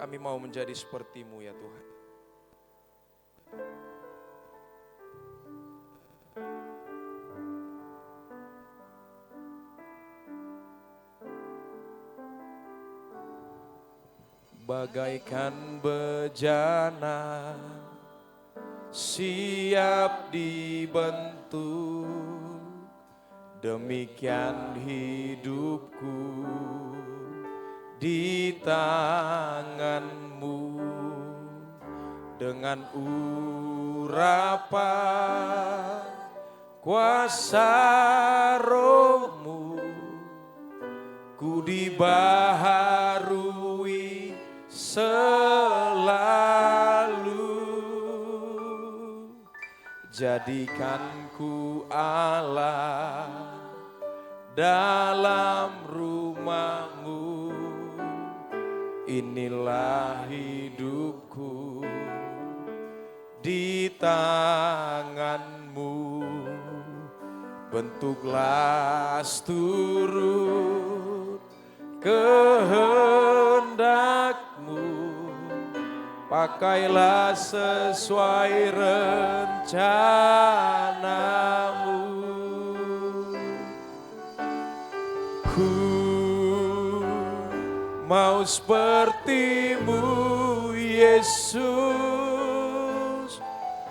Kami mau menjadi seperti-Mu ya Tuhan. Bagaikan bejana siap dibentuk, demikian hidupku di tangan-Mu. Dengan urapan kuasa Roh-Mu, ku dibaharui selalu. Jadikanku Allah dalam rumah-Mu, inilah hidupku di tangan-Mu. Bentuklah seturut kehendak-Mu, pakailah sesuai rencana-Mu. Ku mau seperti-Mu Yesus,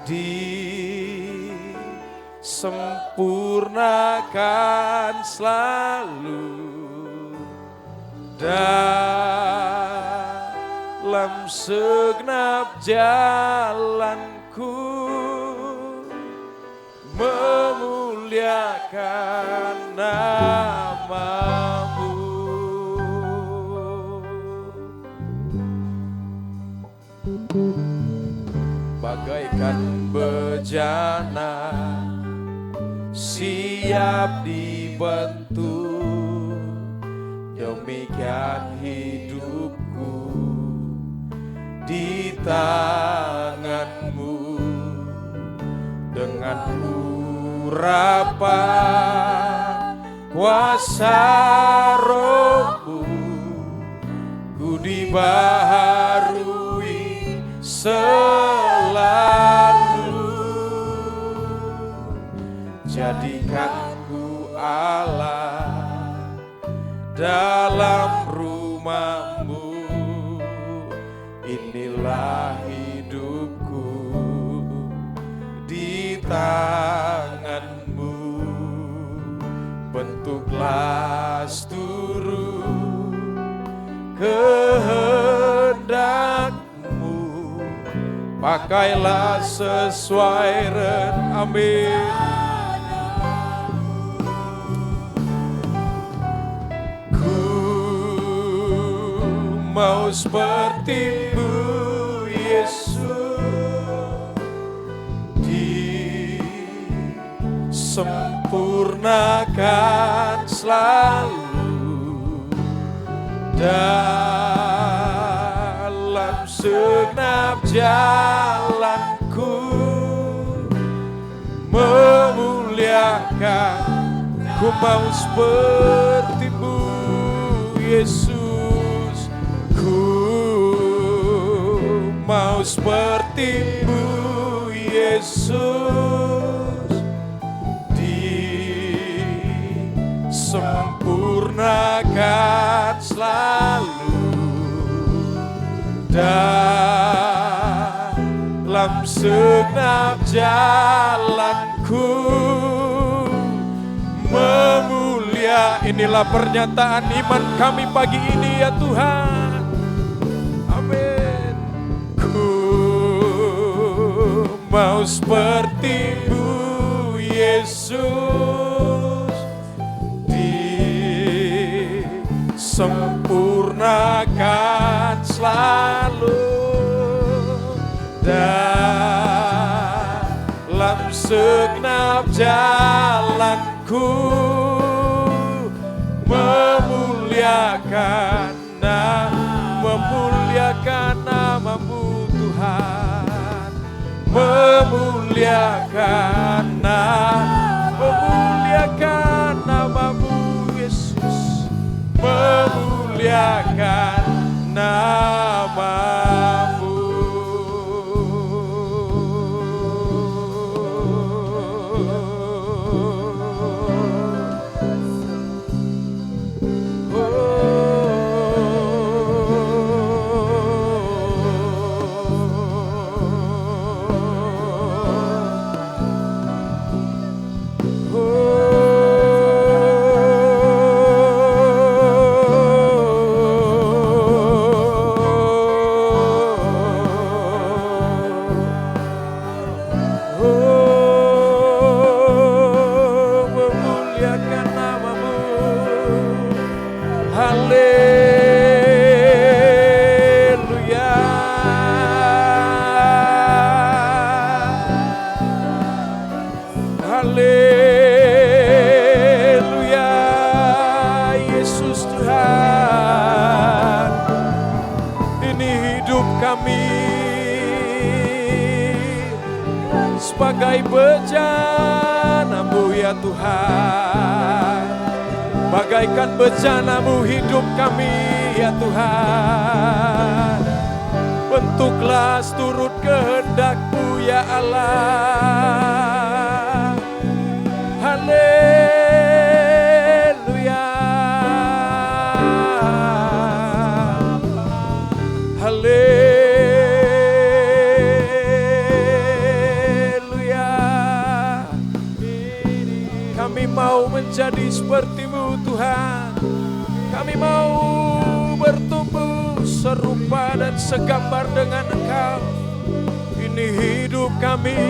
disempurnakan selalu dalam segenap jalanku, memuliakan nama-Mu. Bagaikan bejana siap dibentuk, demikian hidupku di tangan-Mu. Dengan urapan kuasa Roh-Mu, ku dibaharui selalu. Jadikanku Allah dalam rumah-Mu, inilah hidupku di tangan-Mu. Bentuklah seturut kehendak-Mu, pakailah sesuai rencana. Mau seperti-Mu Yesus, disempurnakan selalu dalam segenap jalanku, memuliakan. Ku mau seperti-Mu Yesus, mau seperti-Mu Yesus, disempurnakan selalu dalam segenap jalanku, memulia. Inilah pernyataan iman kami pagi ini ya Tuhan. Mau seperti-Mu Yesus, disempurnakan selalu dalam segenap jalanku, memuliakan nama-Mu Tuhan, memuliakan nama-Mu Yesus, memuliakan nama namamu. Sebagai bejana-Mu ya Tuhan, bagaikan bejana-Mu hidup kami ya Tuhan. Bentuklah seturut kehendak-Mu ya Allah. Haleluya, haleluya. Kami mau menjadi seperti-Mu Tuhan. Kami mau bertumbuh serupa dan segambar dengan Engkau. Ini hidup kami,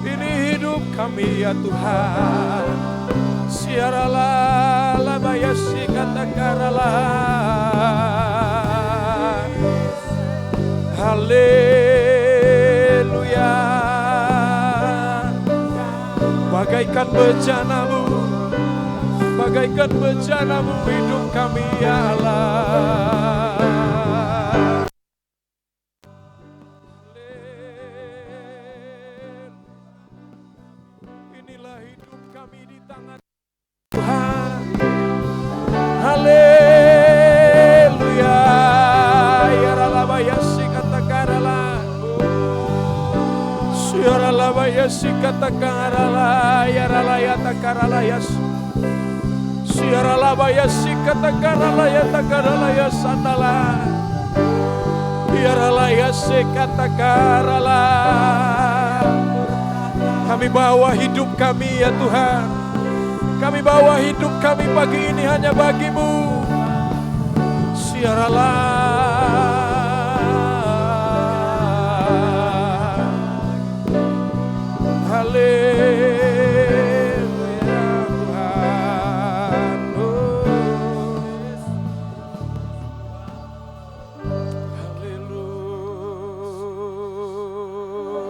ini hidup kami ya Tuhan. Siaralah labayasi katakaralah. Haleluya. Bagaikan bejana-Mu, bagaikan bejana-Mu hidup kami ya Allah. Inilah hidup kami di tangan Tuhan. Haleluya. Ya ralabayasi katakarala. Ya ralabayasi katakarala. Ya ralayata karalayas. Ya ralabayasi katakarala ya takarala ya sandala. Ya ralayasi katakarala. Kami bawa hidup kami ya Tuhan. Kami bawa hidup kami pagi ini hanya bagi-Mu. Siaralah. Haleluya Tuhan.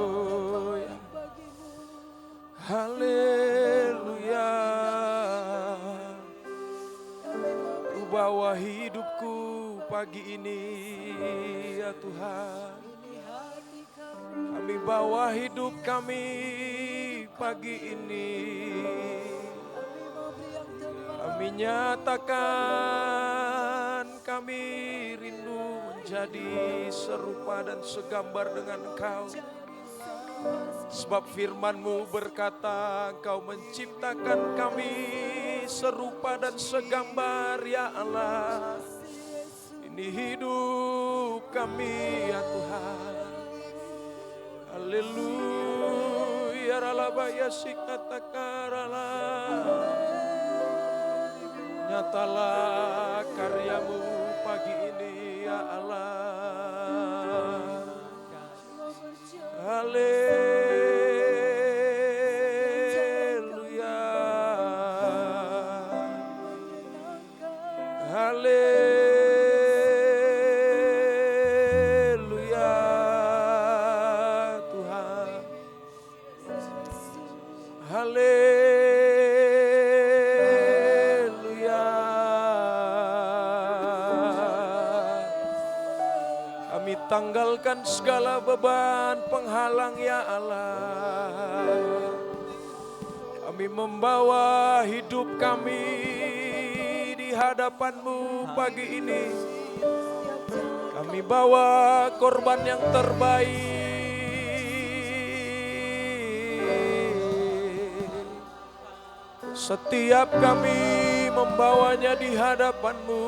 Haleluya. Haleluya. Ku bawa hidupku pagi ini ya Tuhan. Kami bawa hidup kami pagi ini. Kami nyatakan kami rindu menjadi serupa dan segambar dengan Engkau. Sebab firman-Mu berkata, Engkau menciptakan kami serupa dan segambar ya Allah. Ini hidup kami ya Tuhan. Haleluya, ralabaya sikatakarala. Nyatalah karya-Mu pagi ini ya Allah. Haleluya. Haleluya Tuhan. Haleluya. Kami tanggalkan segala beban penghalang ya Allah. Kami membawa hidup kami di hadapan-Mu pagi ini. Kami bawa korban yang terbaik. Setiap kami membawanya di hadapan-Mu,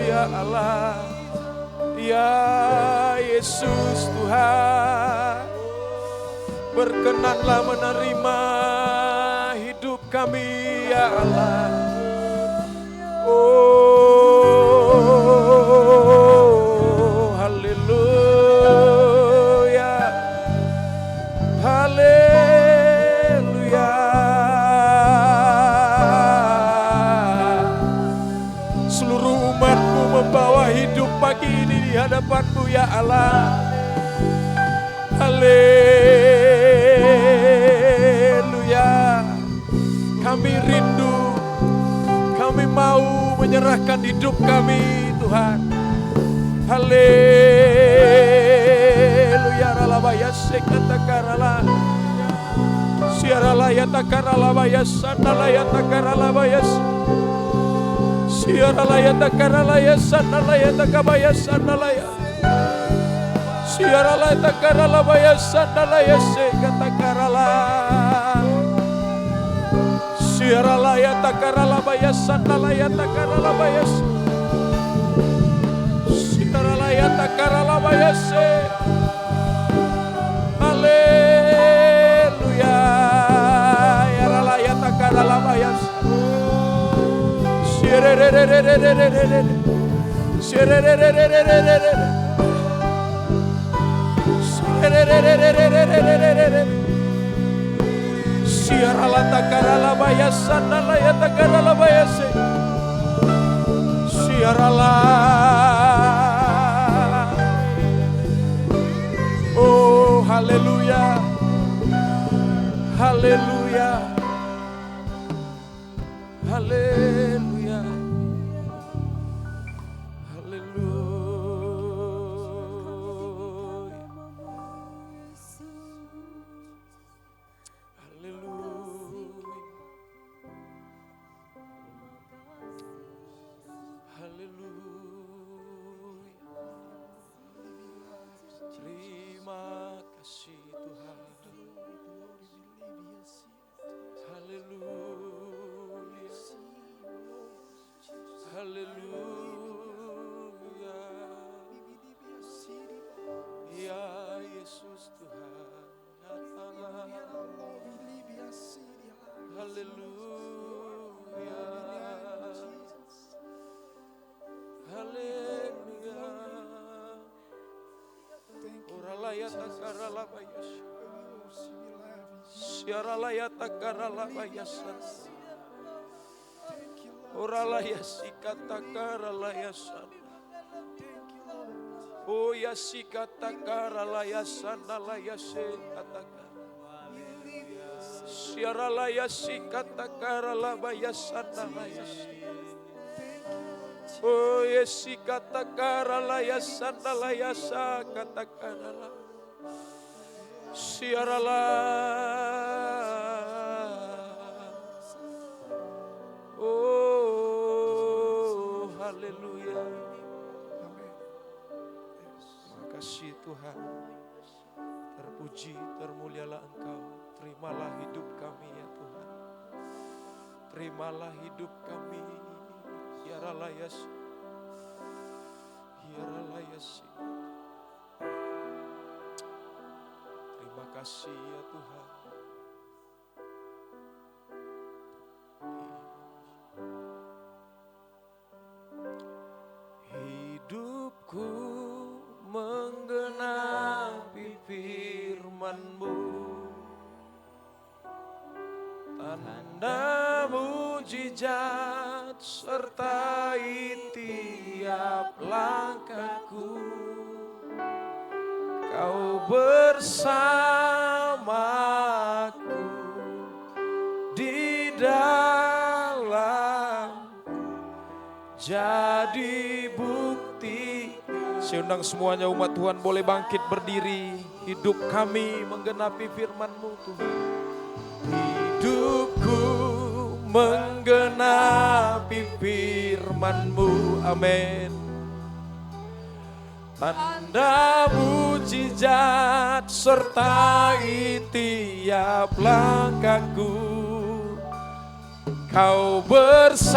ya Allah, ya Yesus Tuhan. Berkenanlah menerima hidup kami, ya Allah. Oh, haleluya, haleluya. Seluruh umat-Mu membawa hidup pagi ini di hadapan-Mu, ya Allah. Haleluya. Kami rindu, kami mau menyerahkan hidup kami, Tuhan. Haleluya. Ralabaya sekatakaralah. Siarala yatakaralabaya sanalaya takaralabaya. Siarala yatakaralaya sanalaya takabaya sanalaya. Siarala takaralabaya sanalaya sekatakaralah. Siarala yatakaralabaya sanalaya takaralabaya. Siarala yatakaralabaya se. Haleluya. Yarala yatakaralabaya. Sirererererererere. Sirererererererere. Siarala takaralabaya sanalaya takaralabaya se. Siarala. Oh, haleluya. Haleluya. Haleluya. Oh ya sikatakara sanalaya se kataka. Siaralaya sikatakara labaya sanalaya. Oh ya sikatakara laya sanalaya sa katakara. Siarala. Oh, haleluya. Terima kasih Tuhan. Terpuji, termulialah Engkau. Terimalah hidup kami ya Tuhan. Terimalah hidup kami. Hiaralayas. Hiaralayas. Terima kasih ya Tuhan. Hidupku menggenapi firman-Mu, tanda mujizat sertai tiap langkahku. Kau bersamaku di dalam, jadi bukti. Saya undang semuanya umat Tuhan boleh bangkit berdiri. Hidup kami menggenapi firman-Mu Tuhan. Hidupku menggenapi firman-Mu. Amin. Tanda mujizat sertai tiap langkahku. Kau bersamaku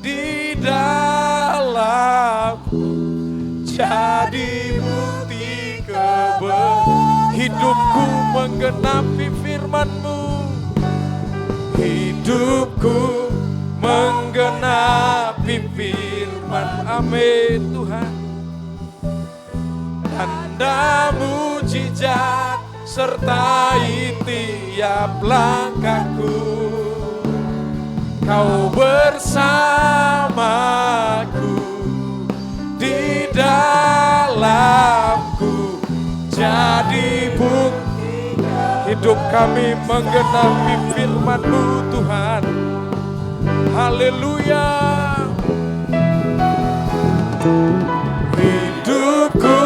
di dalamku, jadi bukti hidupku menggenapi firman-Mu. Hidupku menggenapi firman. Amin Tuhan. Tanda mujizat sertai tiap langkahku. Kau bersamaku di dalamku, jadi bukti hidup kami menggenapi firman-Mu Tuhan. Haleluya. Hidupku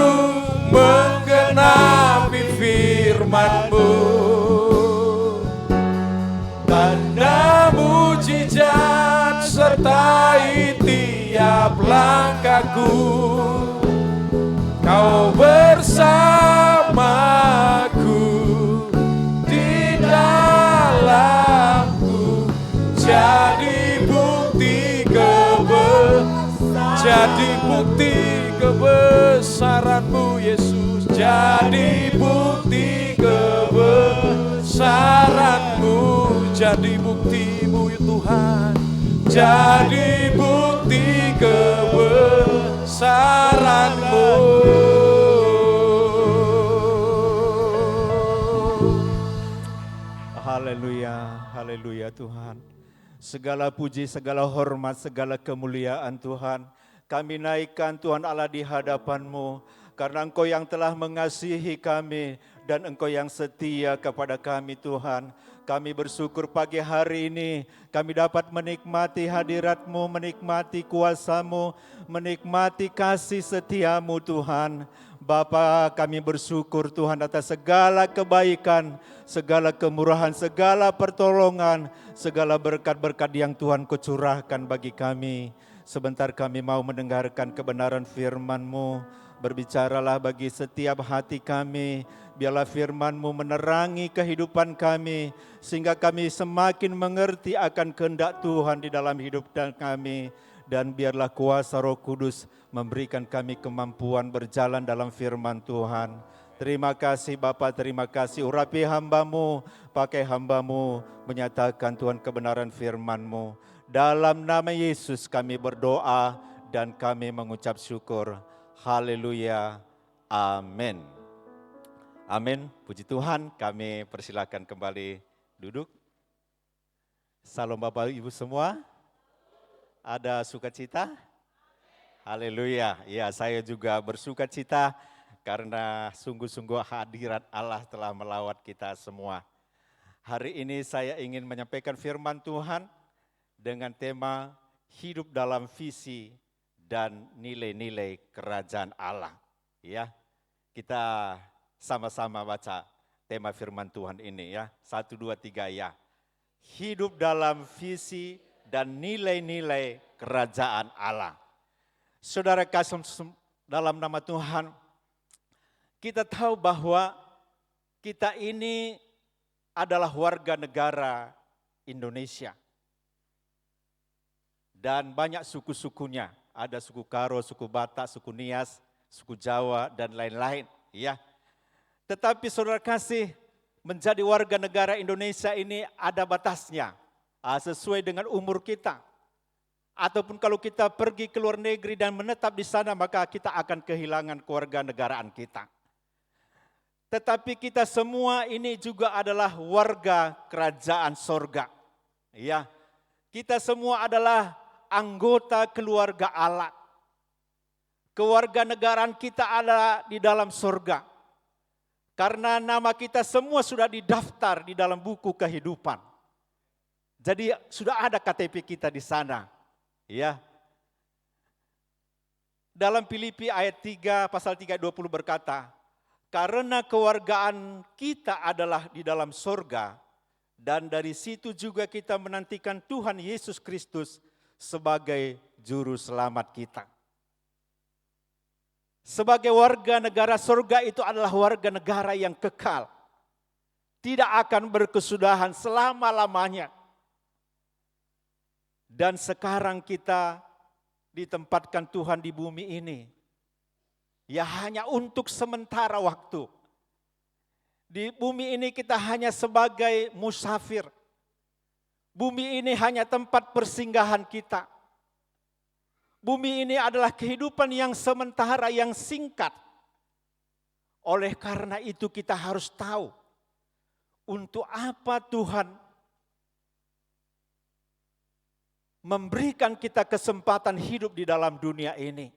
menggenapi firman-Mu. Tanda mujizat sertai tiap langkahku. Kau bersamaku di dalamku, jadi bukti kebesaran-Mu Yesus. Jadi bukti kebesaran-Mu, jadi bukti-Mu Tuhan. Jadi bukti kebesaran-Mu. Haleluya, haleluya Tuhan. Segala puji, segala hormat, segala kemuliaan Tuhan, kami naikkan Tuhan Allah di hadapan-Mu, karena Engkau yang telah mengasihi kami dan Engkau yang setia kepada kami Tuhan. Kami bersyukur pagi hari ini kami dapat menikmati hadirat-Mu, menikmati kuasa-Mu, menikmati kasih setia-Mu Tuhan. Bapa, kami bersyukur Tuhan atas segala kebaikan, segala kemurahan, segala pertolongan, segala berkat-berkat yang Tuhan curahkan bagi kami. Sebentar kami mau mendengarkan kebenaran firman-Mu. Berbicaralah bagi setiap hati kami. Biarlah firman-Mu menerangi kehidupan kami, sehingga kami semakin mengerti akan kehendak Tuhan di dalam hidup kami. Dan biarlah kuasa Roh Kudus memberikan kami kemampuan berjalan dalam firman Tuhan. Terima kasih Bapa, terima kasih. Urapi hamba-Mu, pakai hamba-Mu menyatakan Tuhan kebenaran firman-Mu. Dalam nama Yesus kami berdoa dan kami mengucap syukur. Haleluya. Amin. Amin. Puji Tuhan, kami persilakan kembali duduk. Salam Bapak Ibu semua. Ada sukacita? Haleluya. Ya, saya juga bersukacita karena sungguh-sungguh hadirat Allah telah melawat kita semua. Hari ini saya ingin menyampaikan firman Tuhan dengan tema hidup dalam visi dan nilai-nilai kerajaan Allah. Ya, kita sama-sama baca tema firman Tuhan ini ya. 1, 2, 3 ya. Hidup dalam visi dan nilai-nilai kerajaan Allah. Saudara kasih dalam nama Tuhan, kita tahu bahwa kita ini adalah warga negara Indonesia. Dan banyak suku-sukunya, ada suku Karo, suku Batak, suku Nias, suku Jawa, dan lain-lain. Ya. Tetapi saudara kasih, menjadi warga negara Indonesia ini ada batasnya, sesuai dengan umur kita. Ataupun kalau kita pergi ke luar negeri dan menetap di sana, maka kita akan kehilangan kewarganegaraan kita. Tetapi kita semua ini juga adalah warga kerajaan sorga. Ya, kita semua adalah anggota keluarga Allah. Kewarganegaraan kita ada di dalam sorga. Karena nama kita semua sudah didaftar di dalam buku kehidupan. Jadi sudah ada KTP kita di sana. Ya. Dalam Filipi ayat 3 pasal 3:20 berkata, karena kewargaan kita adalah di dalam sorga, dan dari situ juga kita menantikan Tuhan Yesus Kristus sebagai Juru Selamat kita. Sebagai warga negara surga itu adalah warga negara yang kekal. Tidak akan berkesudahan selama-lamanya. Dan sekarang kita ditempatkan Tuhan di bumi ini. Ya hanya untuk sementara waktu. Di bumi ini kita hanya sebagai musafir. Bumi ini hanya tempat persinggahan kita. Bumi ini adalah kehidupan yang sementara, yang singkat. Oleh karena itu kita harus tahu untuk apa Tuhan memberikan kita kesempatan hidup di dalam dunia ini.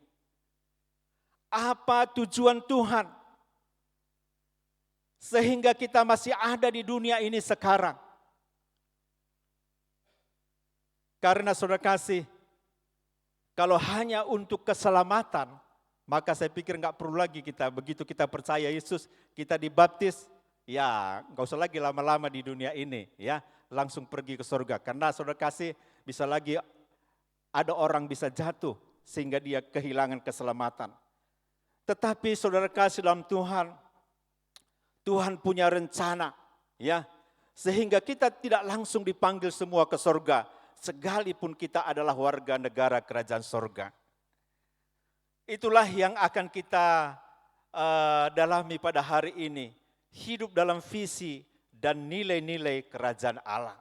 Apa tujuan Tuhan sehingga kita masih ada di dunia ini sekarang. Karena saudara kasih, kalau hanya untuk keselamatan, maka saya pikir nggak perlu lagi kita, begitu kita percaya Yesus, kita dibaptis, ya nggak usah lagi lama-lama di dunia ini, ya langsung pergi ke surga. Karena saudara kasih, bisa lagi ada orang bisa jatuh sehingga dia kehilangan keselamatan. Tetapi saudara kasih dalam Tuhan, Tuhan punya rencana, ya sehingga kita tidak langsung dipanggil semua ke surga. Sekalipun kita adalah warga negara kerajaan sorga. Itulah yang akan kita dalami pada hari ini. Hidup dalam visi dan nilai-nilai kerajaan Allah.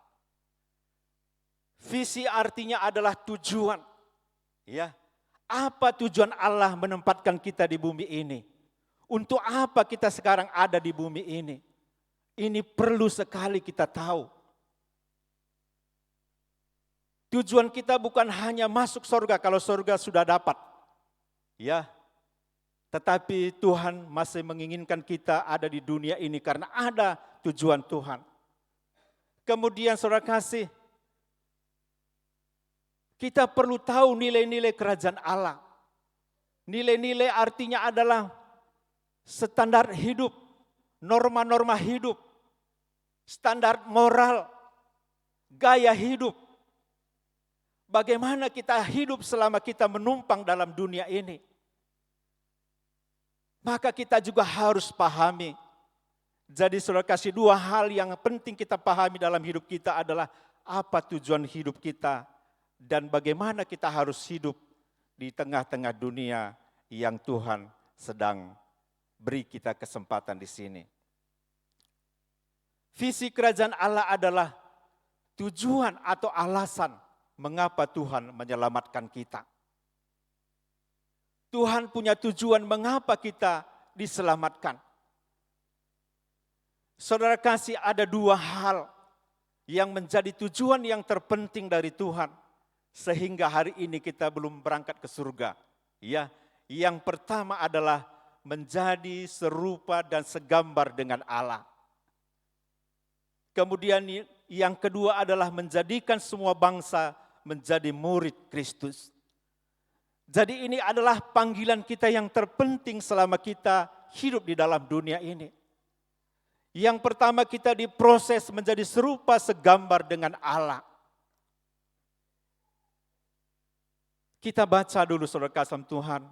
Visi artinya adalah tujuan. Ya, apa tujuan Allah menempatkan kita di bumi ini? Untuk apa kita sekarang ada di bumi ini? Ini perlu sekali kita tahu. Tujuan kita bukan hanya masuk surga kalau surga sudah dapat. Ya. Tetapi Tuhan masih menginginkan kita ada di dunia ini karena ada tujuan Tuhan. Kemudian saudara kasih, kita perlu tahu nilai-nilai kerajaan Allah. Nilai-nilai artinya adalah standar hidup, norma-norma hidup, standar moral, gaya hidup. Bagaimana kita hidup selama kita menumpang dalam dunia ini. Maka kita juga harus pahami. Jadi saudara kasih, dua hal yang penting kita pahami dalam hidup kita adalah apa tujuan hidup kita dan bagaimana kita harus hidup di tengah-tengah dunia yang Tuhan sedang beri kita kesempatan di sini. Visi kerajaan Allah adalah tujuan atau alasan mengapa Tuhan menyelamatkan kita. Tuhan punya tujuan mengapa kita diselamatkan. Saudara kasih, ada dua hal yang menjadi tujuan yang terpenting dari Tuhan. Sehingga hari ini kita belum berangkat ke surga. Ya, yang pertama adalah menjadi serupa dan segambar dengan Allah. Kemudian yang kedua adalah menjadikan semua bangsa menjadi murid Kristus. Jadi ini adalah panggilan kita yang terpenting selama kita hidup di dalam dunia ini. Yang pertama kita diproses menjadi serupa segambar dengan Allah. Kita baca dulu saudara kasih Tuhan.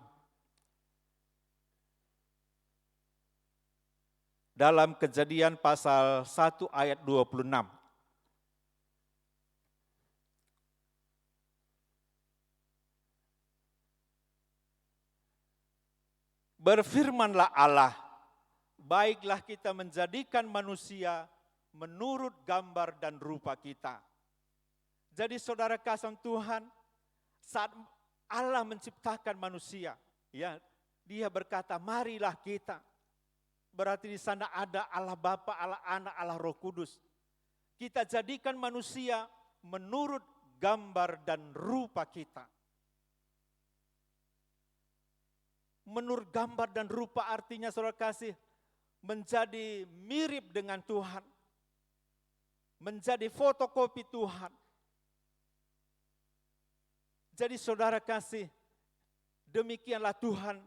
Dalam Kejadian pasal 1 ayat 26. Berfirmanlah Allah, baiklah kita menjadikan manusia menurut gambar dan rupa kita. Jadi saudara kasih Tuhan, saat Allah menciptakan manusia, ya, Dia berkata, marilah kita. Berarti di sana ada Allah Bapa, Allah Anak, Allah Roh Kudus. Kita jadikan manusia menurut gambar dan rupa kita. Menurut gambar dan rupa artinya saudara kasih, menjadi mirip dengan Tuhan. Menjadi fotokopi Tuhan. Jadi saudara kasih, demikianlah Tuhan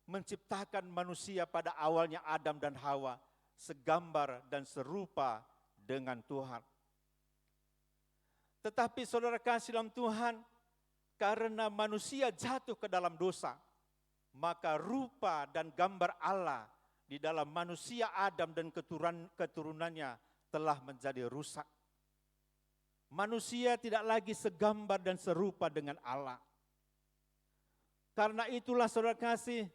menciptakan manusia pada awalnya Adam dan Hawa. Segambar dan serupa dengan Tuhan. Tetapi saudara kasih dalam Tuhan, karena manusia jatuh ke dalam dosa, maka rupa dan gambar Allah di dalam manusia Adam dan keturunannya telah menjadi rusak. Manusia tidak lagi segambar dan serupa dengan Allah. Karena itulah saudara kasih,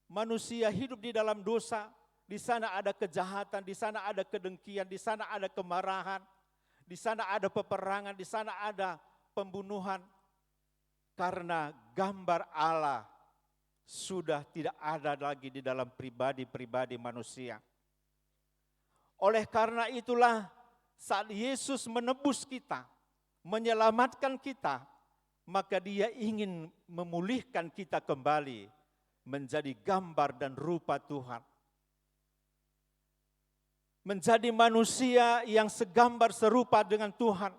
manusia hidup di dalam dosa, di sana ada kejahatan, di sana ada kedengkian, di sana ada kemarahan, di sana ada peperangan, di sana ada pembunuhan. Karena gambar Allah sudah tidak ada lagi di dalam pribadi-pribadi manusia. Oleh karena itulah saat Yesus menebus kita, menyelamatkan kita, maka Dia ingin memulihkan kita kembali menjadi gambar dan rupa Tuhan. Menjadi manusia yang segambar serupa dengan Tuhan.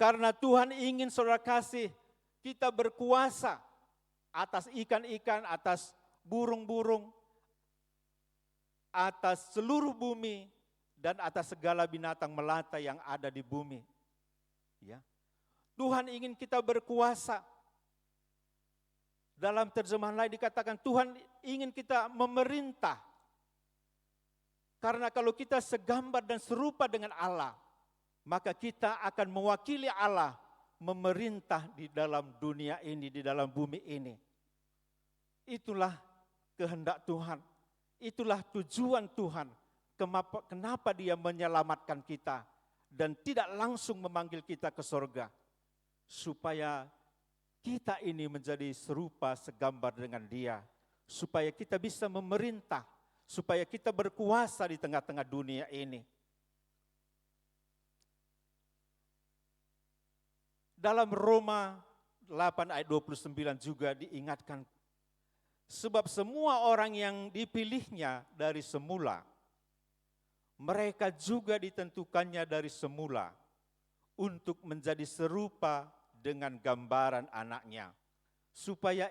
Karena Tuhan ingin saudara kasih kita berkuasa atas ikan-ikan, atas burung-burung, atas seluruh bumi, dan atas segala binatang melata yang ada di bumi. Ya. Tuhan ingin kita berkuasa. Dalam terjemahan lain dikatakan Tuhan ingin kita memerintah. Karena kalau kita segambar dan serupa dengan Allah, maka kita akan mewakili Allah memerintah di dalam dunia ini, di dalam bumi ini. Itulah kehendak Tuhan. Itulah tujuan Tuhan. Kenapa Dia menyelamatkan kita dan tidak langsung memanggil kita ke sorga. Supaya kita ini menjadi serupa segambar dengan Dia. Supaya kita bisa memerintah. Supaya kita berkuasa di tengah-tengah dunia ini. Dalam Roma 8 ayat 29 juga diingatkan. Sebab semua orang yang dipilihnya dari semula, mereka juga ditentukannya dari semula untuk menjadi serupa dengan gambaran anaknya. Supaya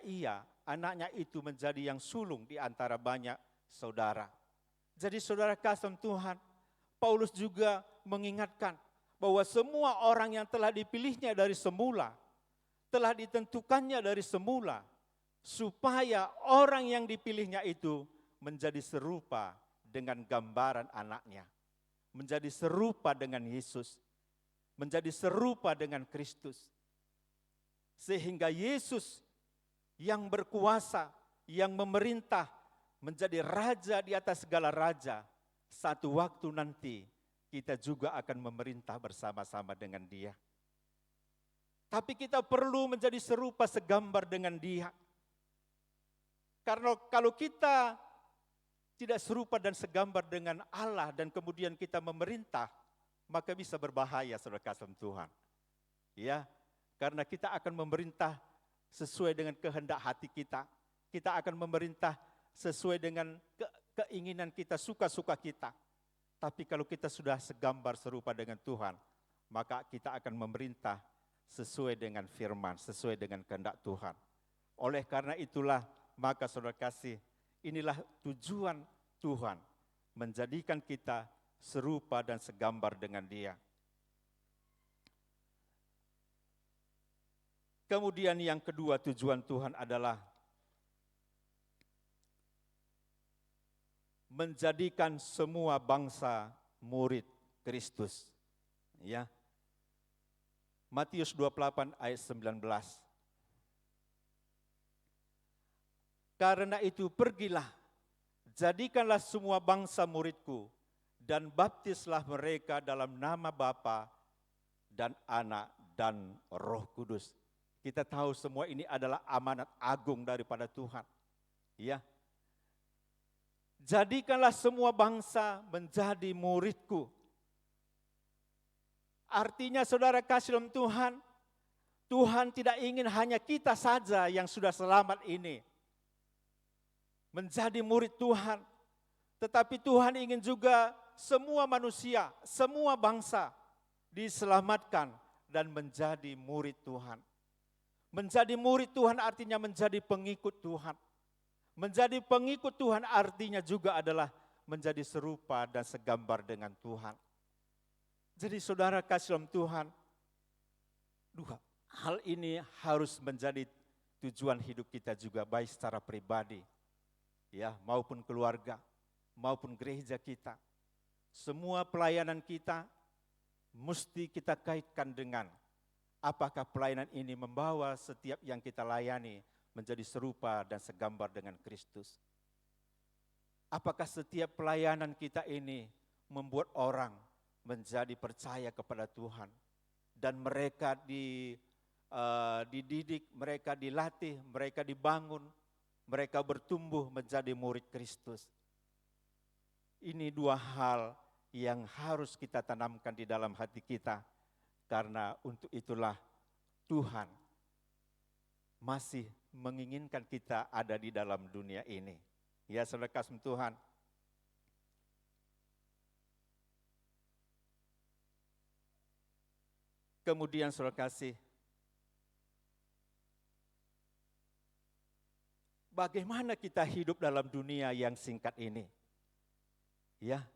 anaknya itu menjadi yang sulung di antara banyak saudara. Jadi saudara kasih Tuhan, Paulus juga mengingatkan bahwa semua orang yang telah dipilihnya dari semula, telah ditentukannya dari semula, supaya orang yang dipilihnya itu menjadi serupa dengan gambaran anaknya. Menjadi serupa dengan Yesus. Menjadi serupa dengan Kristus. Sehingga Yesus yang berkuasa, yang memerintah, menjadi raja di atas segala raja. Satu waktu nanti kita juga akan memerintah bersama-sama dengan Dia. Tapi kita perlu menjadi serupa segambar dengan Dia. Karena kalau kita tidak serupa dan segambar dengan Allah dan kemudian kita memerintah, maka bisa berbahaya saudara kasih Tuhan. Ya, karena kita akan memerintah sesuai dengan kehendak hati kita. Kita akan memerintah sesuai dengan keinginan kita, suka-suka kita. Tapi kalau kita sudah segambar serupa dengan Tuhan, maka kita akan memerintah sesuai dengan firman, sesuai dengan kehendak Tuhan. Oleh karena itulah, maka saudara kasih, inilah tujuan Tuhan, menjadikan kita serupa dan segambar dengan Dia. Kemudian yang kedua tujuan Tuhan adalah menjadikan semua bangsa murid Kristus. Ya. Matius 28 ayat 19. Karena itu pergilah, jadikanlah semua bangsa muridku, dan baptislah mereka dalam nama Bapa dan Anak dan Roh Kudus. Kita tahu semua ini adalah amanat agung daripada Tuhan. Ya. Jadikanlah semua bangsa menjadi muridku. Artinya saudara kasih dalam Tuhan, Tuhan tidak ingin hanya kita saja yang sudah selamat ini menjadi murid Tuhan. Tetapi Tuhan ingin juga semua manusia, semua bangsa diselamatkan dan menjadi murid Tuhan. Menjadi murid Tuhan artinya menjadi pengikut Tuhan. Menjadi pengikut Tuhan artinya juga adalah menjadi serupa dan segambar dengan Tuhan. Jadi saudara kasih dalam Tuhan, hal ini harus menjadi tujuan hidup kita juga, baik secara pribadi, ya, maupun keluarga, maupun gereja kita. Semua pelayanan kita mesti kita kaitkan dengan apakah pelayanan ini membawa setiap yang kita layani menjadi serupa dan segambar dengan Kristus. Apakah setiap pelayanan kita ini membuat orang menjadi percaya kepada Tuhan dan mereka dididik, mereka dilatih, mereka dibangun, mereka bertumbuh menjadi murid Kristus. Ini dua hal yang harus kita tanamkan di dalam hati kita, karena untuk itulah Tuhan masih menginginkan kita ada di dalam dunia ini. Ya, saudara kasih Tuhan. Kemudian saudara kasih, bagaimana kita hidup dalam dunia yang singkat ini? Ya.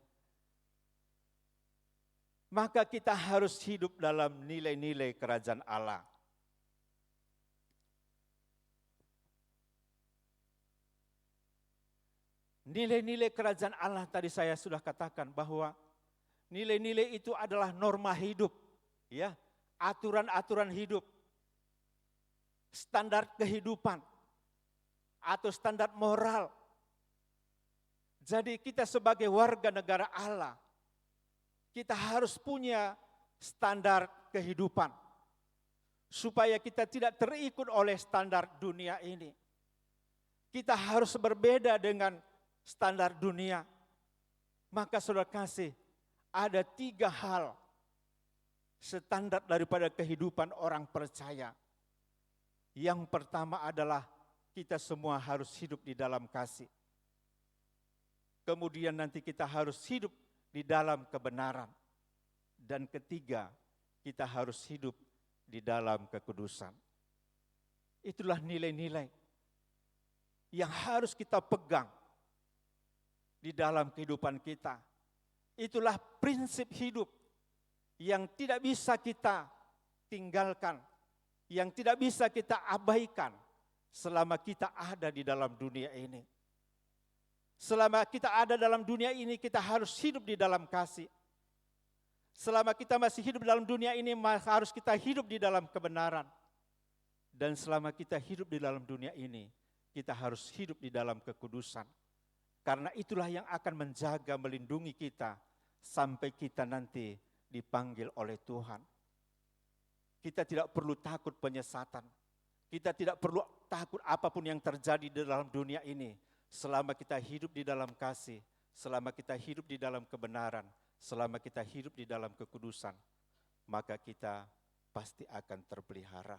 Maka kita harus hidup dalam nilai-nilai kerajaan Allah. Nilai-nilai kerajaan Allah tadi saya sudah katakan bahwa nilai-nilai itu adalah norma hidup, ya, aturan-aturan hidup, standar kehidupan, atau standar moral. Jadi kita sebagai warga negara Allah, kita harus punya standar kehidupan, supaya kita tidak terikut oleh standar dunia ini. Kita harus berbeda dengan standar dunia. Maka saudara kasih, ada 3 hal standar daripada kehidupan orang percaya. Yang pertama adalah kita semua harus hidup di dalam kasih. Kemudian nanti kita harus hidup di dalam kebenaran. Dan ketiga, kita harus hidup di dalam kekudusan. Itulah nilai-nilai yang harus kita pegang di dalam kehidupan kita. Itulah prinsip hidup yang tidak bisa kita tinggalkan, yang tidak bisa kita abaikan selama kita ada di dalam dunia ini. Selama kita ada dalam dunia ini, kita harus hidup di dalam kasih. Selama kita masih hidup dalam dunia ini, harus kita hidup di dalam kebenaran. Dan selama kita hidup di dalam dunia ini, kita harus hidup di dalam kekudusan. Karena itulah yang akan menjaga, melindungi kita sampai kita nanti dipanggil oleh Tuhan. Kita tidak perlu takut penyesatan. Kita tidak perlu takut apapun yang terjadi di dalam dunia ini. Selama kita hidup di dalam kasih, selama kita hidup di dalam kebenaran, selama kita hidup di dalam kekudusan, maka kita pasti akan terpelihara.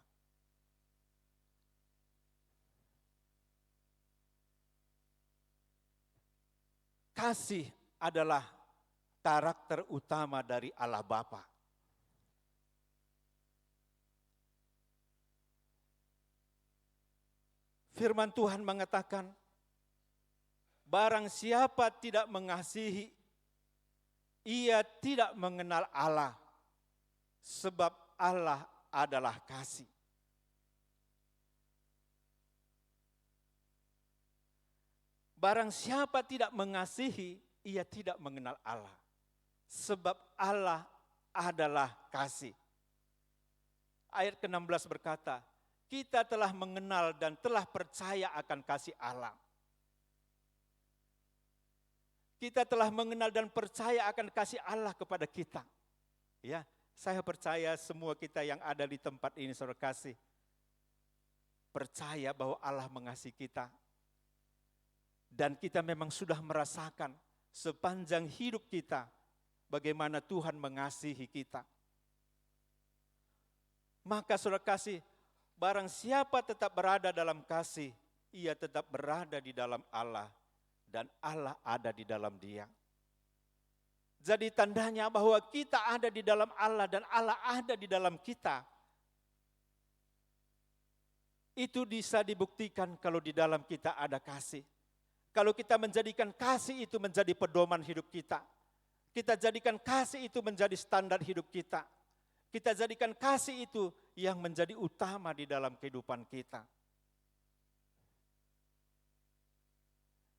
Kasih adalah karakter utama dari Allah Bapa. Firman Tuhan mengatakan, barang siapa tidak mengasihi, ia tidak mengenal Allah, sebab Allah adalah kasih. Barang siapa tidak mengasihi, ia tidak mengenal Allah, sebab Allah adalah kasih. Ayat ke-16 berkata, kita telah mengenal dan telah percaya akan kasih Allah. Kita telah mengenal dan percaya akan kasih Allah kepada kita. Ya, saya percaya semua kita yang ada di tempat ini, saudara kasih, percaya bahwa Allah mengasihi kita. Dan kita memang sudah merasakan sepanjang hidup kita bagaimana Tuhan mengasihi kita. Maka saudara kasih, barang siapa tetap berada dalam kasih, ia tetap berada di dalam Allah dan Allah ada di dalam dia. Jadi tandanya bahwa kita ada di dalam Allah dan Allah ada di dalam kita. Itu bisa dibuktikan kalau di dalam kita ada kasih. Kalau kita menjadikan kasih itu menjadi pedoman hidup kita. Kita jadikan kasih itu menjadi standar hidup kita. Kita jadikan kasih itu yang menjadi utama di dalam kehidupan kita.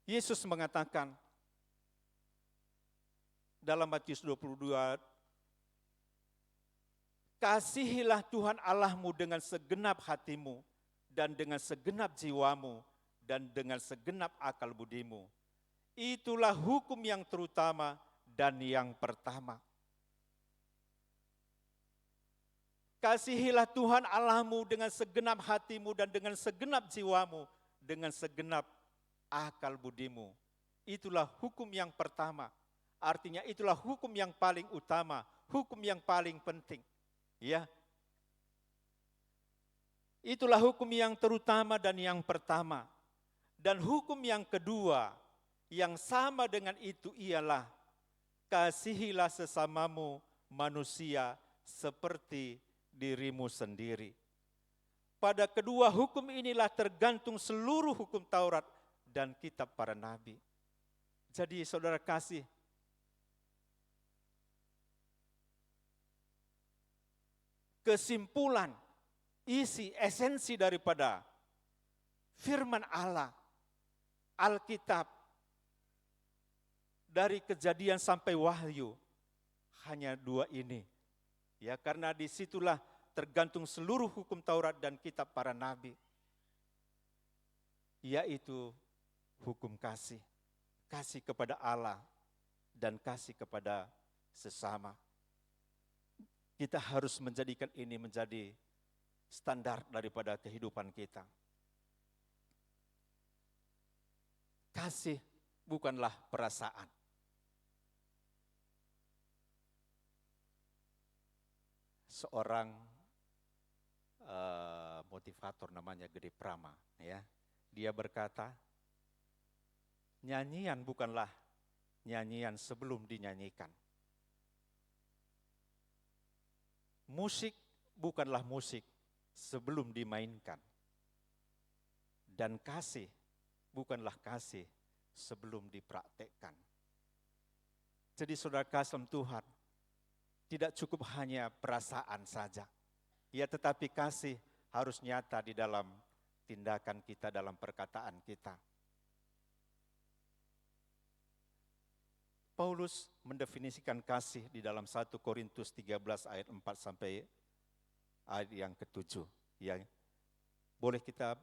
Yesus mengatakan dalam Matius 22, kasihilah Tuhan Allahmu dengan segenap hatimu, dan dengan segenap jiwamu, dan dengan segenap akal budimu. Itulah hukum yang terutama dan yang pertama. Kasihilah Tuhan Allahmu dengan segenap hatimu dan dengan segenap jiwamu, dengan segenap akal budimu. Itulah hukum yang pertama. Artinya itulah hukum yang paling utama, hukum yang paling penting. Ya. Itulah hukum yang terutama dan yang pertama. Dan hukum yang kedua yang sama dengan itu ialah kasihilah sesamamu manusia seperti dirimu sendiri. Pada kedua hukum inilah tergantung seluruh hukum Taurat dan kitab para nabi. Jadi saudara kasih, kesimpulan, isi, esensi daripada firman Allah, Alkitab, dari Kejadian sampai Wahyu, hanya dua ini. Ya, karena disitulah tergantung seluruh hukum Taurat dan kitab para nabi, yaitu hukum kasih. Kasih kepada Allah dan kasih kepada sesama. Kita harus menjadikan ini menjadi standar daripada kehidupan kita. Kasih bukanlah perasaan. Seorang motivator namanya Gede Prama, ya. Dia berkata, nyanyian bukanlah nyanyian sebelum dinyanyikan. Musik bukanlah musik sebelum dimainkan. Dan kasih bukanlah kasih sebelum dipraktekkan. Jadi saudara kasih Tuhan, tidak cukup hanya perasaan saja. Ya, tetapi kasih harus nyata di dalam tindakan kita, dalam perkataan kita. Paulus mendefinisikan kasih di dalam 1 Korintus 13 ayat 4 sampai ayat yang ke-7. Ya, boleh kita,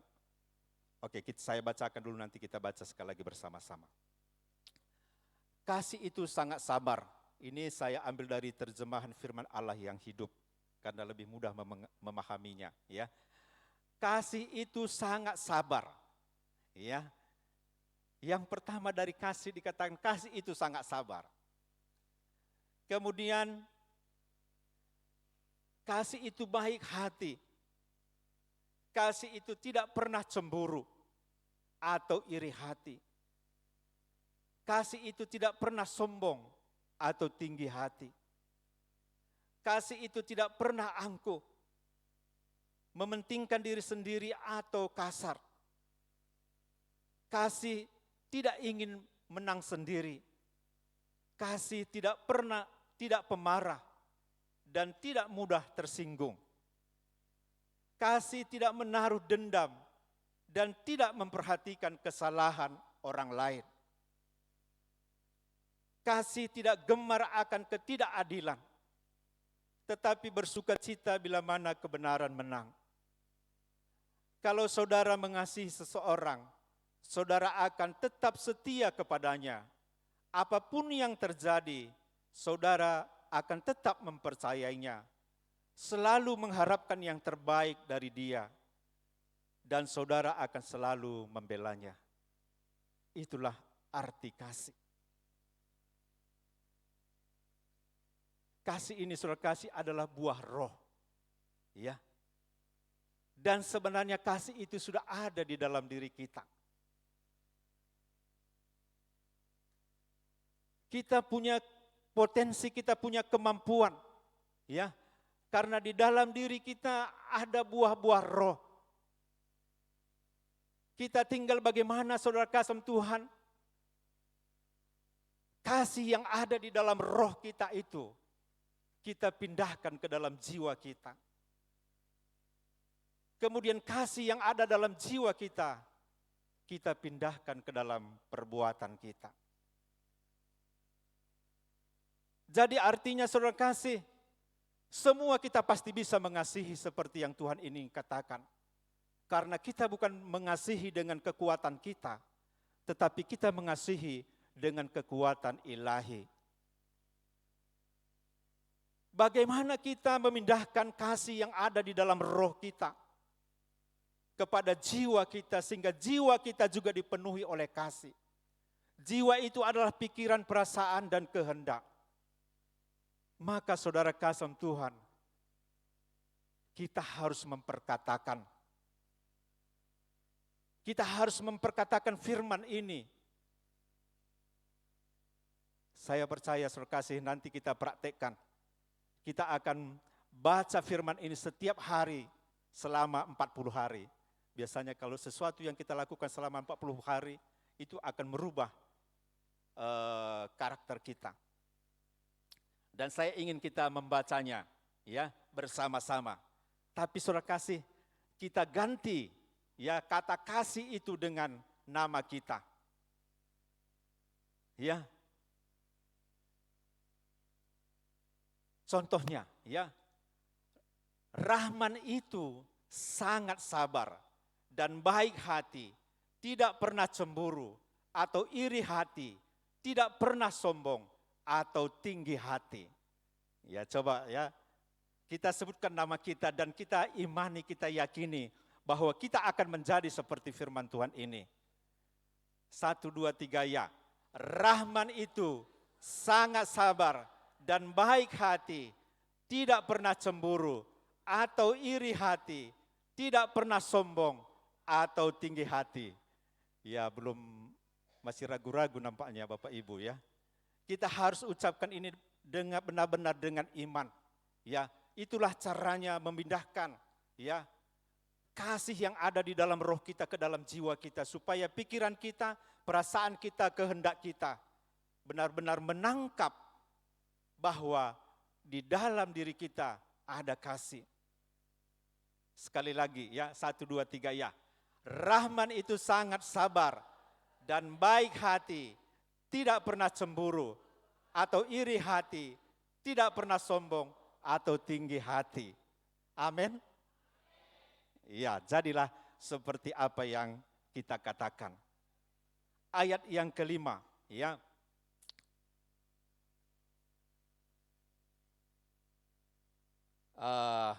saya bacakan dulu, nanti kita baca sekali lagi bersama-sama. Kasih itu sangat sabar. Ini saya ambil dari terjemahan firman Allah yang hidup, karena lebih mudah memahaminya. Ya, kasih itu sangat sabar. Ya, yang pertama dari kasih dikatakan kasih itu sangat sabar. Kemudian kasih itu baik hati. Kasih itu tidak pernah cemburu atau iri hati. Kasih itu tidak pernah sombong atau tinggi hati. Kasih itu tidak pernah angkuh, mementingkan diri sendiri atau kasar. Kasih tidak ingin menang sendiri. Kasih tidak pemarah dan tidak mudah tersinggung. Kasih tidak menaruh dendam dan tidak memperhatikan kesalahan orang lain. Kasih tidak gemar akan ketidakadilan, tetapi bersukacita bila mana kebenaran menang. Kalau saudara mengasihi seseorang, saudara akan tetap setia kepadanya. Apapun yang terjadi, saudara akan tetap mempercayainya, selalu mengharapkan yang terbaik dari dia, dan saudara akan selalu membelanya. Itulah arti kasih. Kasih ini, saudara, kasih adalah buah roh. Ya. Dan sebenarnya kasih itu sudah ada di dalam diri kita. Kita punya potensi, kita punya kemampuan. Ya. Karena di dalam diri kita ada buah-buah roh. Kita tinggal bagaimana, saudara kasih Tuhan. Kasih yang ada di dalam roh kita itu, kita pindahkan ke dalam jiwa kita. Kemudian kasih yang ada dalam jiwa kita, kita pindahkan ke dalam perbuatan kita. Jadi artinya saudara kasih, semua kita pasti bisa mengasihi seperti yang Tuhan ini katakan. Karena kita bukan mengasihi dengan kekuatan kita, tetapi kita mengasihi dengan kekuatan ilahi. Bagaimana kita memindahkan kasih yang ada di dalam roh kita kepada jiwa kita, sehingga jiwa kita juga dipenuhi oleh kasih. Jiwa itu adalah pikiran, perasaan, dan kehendak. Maka saudara kasih Tuhan, kita harus memperkatakan. Kita harus memperkatakan firman ini. Saya percaya saudara kasih, nanti kita praktekkan. Kita akan baca firman ini setiap hari selama 40 hari. Biasanya kalau sesuatu yang kita lakukan selama 40 hari, itu akan merubah karakter kita. Dan saya ingin kita membacanya ya bersama-sama. Tapi saudara kasih, kita ganti ya kata kasih itu dengan nama kita. Ya. Contohnya ya, Rahman itu sangat sabar dan baik hati, tidak pernah cemburu atau iri hati, tidak pernah sombong atau tinggi hati. Ya coba ya, kita sebutkan nama kita dan kita imani, kita yakini bahwa kita akan menjadi seperti firman Tuhan ini. 1, 2, 3 ya. Rahman itu sangat sabar dan baik hati, tidak pernah cemburu atau iri hati, tidak pernah sombong atau tinggi hati. Ya belum, masih ragu-ragu nampaknya Bapak Ibu ya. Kita harus ucapkan ini dengan benar-benar dengan iman. Ya, itulah caranya memindahkan ya kasih yang ada di dalam roh kita ke dalam jiwa kita, supaya pikiran kita, perasaan kita, kehendak kita benar-benar menangkap bahwa di dalam diri kita ada kasih. Sekali lagi ya, 1, 2, 3 ya. Rahman itu sangat sabar dan baik hati, tidak pernah cemburu atau iri hati, tidak pernah sombong atau tinggi hati. Amin. Ya, jadilah seperti apa yang kita katakan. Ayat yang kelima ya.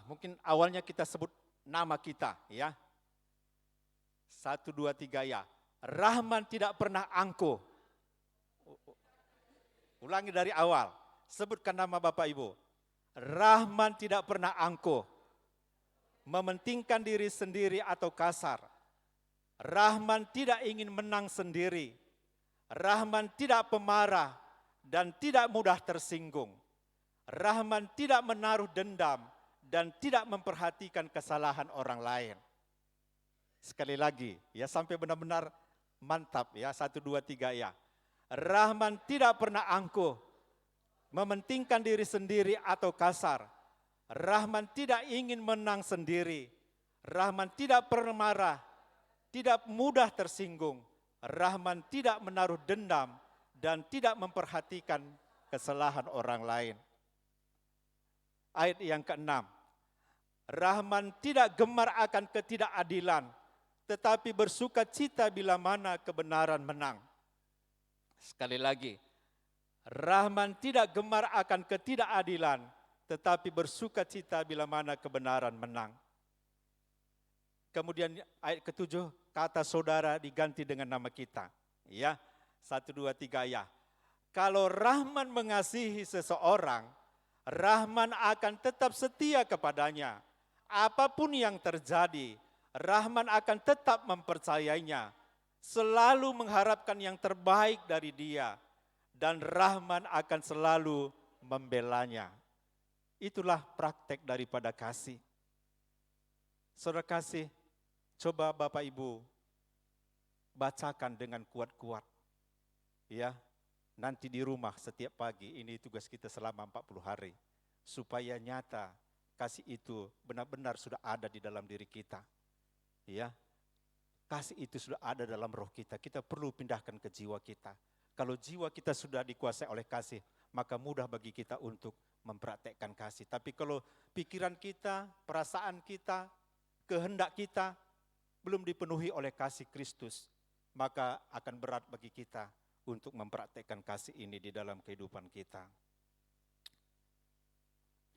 Mungkin awalnya kita sebut nama kita ya. 1, 2, 3 ya. Rahman tidak pernah angkuh. Ulangi dari awal. Sebutkan nama Bapak Ibu. Rahman tidak pernah angkuh, mementingkan diri sendiri atau kasar. Rahman tidak ingin menang sendiri. Rahman tidak pemarah dan tidak mudah tersinggung. Rahman tidak menaruh dendam dan tidak memperhatikan kesalahan orang lain. Sekali lagi, ya sampai benar-benar mantap ya, 1, 2, 3 ya. Rahman tidak pernah angkuh, mementingkan diri sendiri atau kasar. Rahman tidak ingin menang sendiri. Rahman tidak pernah marah, tidak mudah tersinggung. Rahman tidak menaruh dendam dan tidak memperhatikan kesalahan orang lain. Ayat yang ke-6. Rahman tidak gemar akan ketidakadilan, tetapi bersuka cita bila mana kebenaran menang. Sekali lagi, Rahman tidak gemar akan ketidakadilan, tetapi bersuka cita bila mana kebenaran menang. Kemudian ayat ke-7, kata saudara diganti dengan nama kita. Ya, 1, 2, 3 ya. Kalau Rahman mengasihi seseorang, Rahman akan tetap setia kepadanya. Apapun yang terjadi, Rahman akan tetap mempercayainya, selalu mengharapkan yang terbaik dari dia, dan Rahman akan selalu membelanya. Itulah praktek daripada kasih. Saudara kasih, coba Bapak Ibu bacakan dengan kuat-kuat. Ya, nanti di rumah setiap pagi, ini tugas kita selama 40 hari. supaya nyata kasih itu benar-benar sudah ada di dalam diri kita. Ya, kasih itu sudah ada dalam roh kita. Kita perlu pindahkan ke jiwa kita. Kalau jiwa kita sudah dikuasai oleh kasih, maka mudah bagi kita untuk mempraktekkan kasih. Tapi kalau pikiran kita, perasaan kita, kehendak kita belum dipenuhi oleh kasih Kristus, maka akan berat bagi kita untuk mempraktekkan kasih ini di dalam kehidupan kita.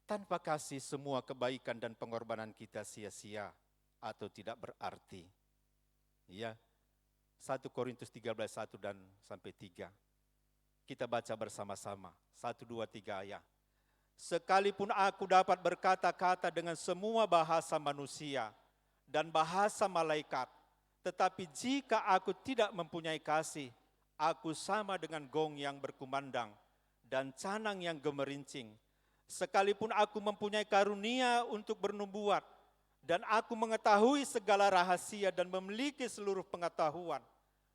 Tanpa kasih semua kebaikan dan pengorbanan kita sia-sia atau tidak berarti. Ya, 1 Korintus 13:1 dan sampai 3. Kita baca bersama-sama, 1, 2, 3 ayat. Sekalipun aku dapat berkata-kata dengan semua bahasa manusia dan bahasa malaikat, tetapi jika aku tidak mempunyai kasih, aku sama dengan gong yang berkumandang dan canang yang gemerincing. Sekalipun aku mempunyai karunia untuk bernubuat, dan aku mengetahui segala rahasia dan memiliki seluruh pengetahuan,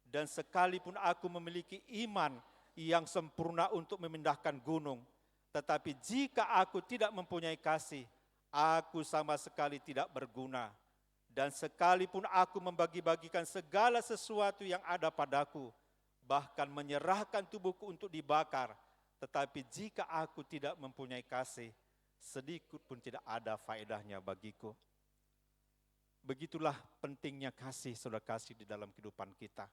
dan sekalipun aku memiliki iman yang sempurna untuk memindahkan gunung, tetapi jika aku tidak mempunyai kasih, aku sama sekali tidak berguna. Dan sekalipun aku membagi-bagikan segala sesuatu yang ada padaku, bahkan menyerahkan tubuhku untuk dibakar, tetapi jika aku tidak mempunyai kasih, sedikit pun tidak ada faedahnya bagiku. Begitulah pentingnya kasih, saudara kasih di dalam kehidupan kita.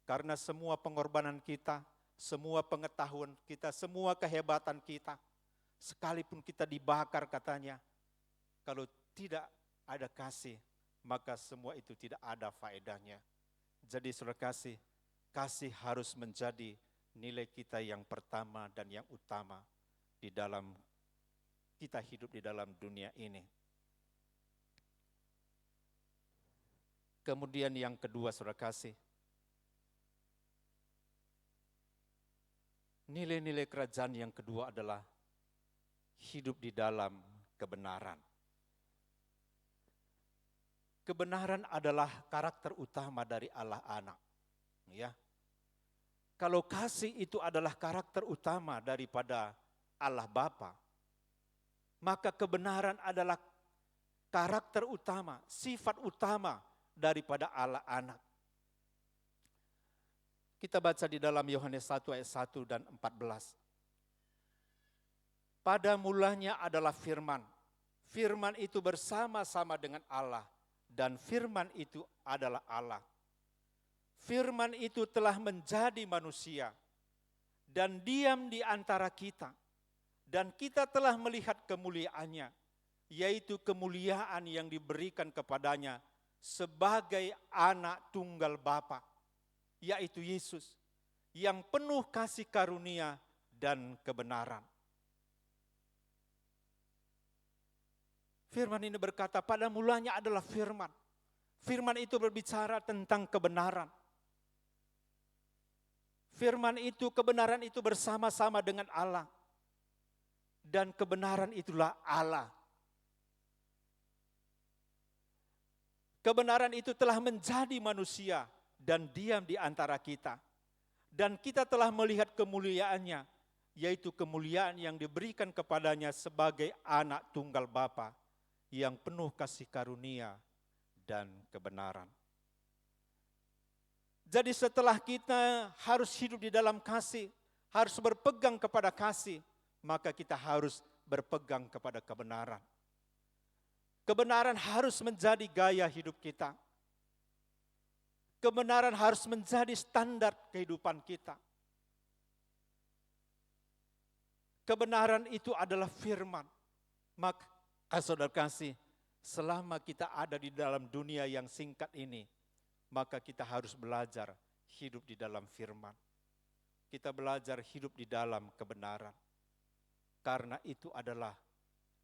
Karena semua pengorbanan kita, semua pengetahuan kita, semua kehebatan kita, sekalipun kita dibakar katanya, kalau tidak ada kasih, maka semua itu tidak ada faedahnya. Jadi saudara kasih harus menjadi nilai kita yang pertama dan yang utama di dalam kita hidup di dalam dunia ini. Kemudian yang kedua saudara kasih, nilai-nilai kerajaan yang kedua adalah hidup di dalam kebenaran. Kebenaran adalah karakter utama dari Allah Anak. Ya. Kalau kasih itu adalah karakter utama daripada Allah Bapa, maka kebenaran adalah karakter utama, sifat utama daripada Allah Anak. Kita baca di dalam Yohanes 1 ayat 1 dan 14. Pada mulanya adalah firman. Firman itu bersama-sama dengan Allah. Dan firman itu adalah Allah. Firman itu telah menjadi manusia dan diam di antara kita. Dan kita telah melihat kemuliaannya, yaitu kemuliaan yang diberikan kepadanya sebagai anak tunggal Bapa, yaitu Yesus, yang penuh kasih karunia dan kebenaran. Firman ini berkata, pada mulanya adalah firman. Firman itu berbicara tentang kebenaran. Firman itu, kebenaran itu bersama-sama dengan Allah. Dan kebenaran itulah Allah. Kebenaran itu telah menjadi manusia dan diam di antara kita. Dan kita telah melihat kemuliaannya, yaitu kemuliaan yang diberikan kepadanya sebagai anak tunggal Bapa, yang penuh kasih karunia dan kebenaran. Jadi setelah kita harus hidup di dalam kasih, harus berpegang kepada kasih, maka kita harus berpegang kepada kebenaran. Kebenaran harus menjadi gaya hidup kita. Kebenaran harus menjadi standar kehidupan kita. Kebenaran itu adalah firman. Maka saudara kasih, selama kita ada di dalam dunia yang singkat ini, maka kita harus belajar hidup di dalam firman. Kita belajar hidup di dalam kebenaran. Karena itu adalah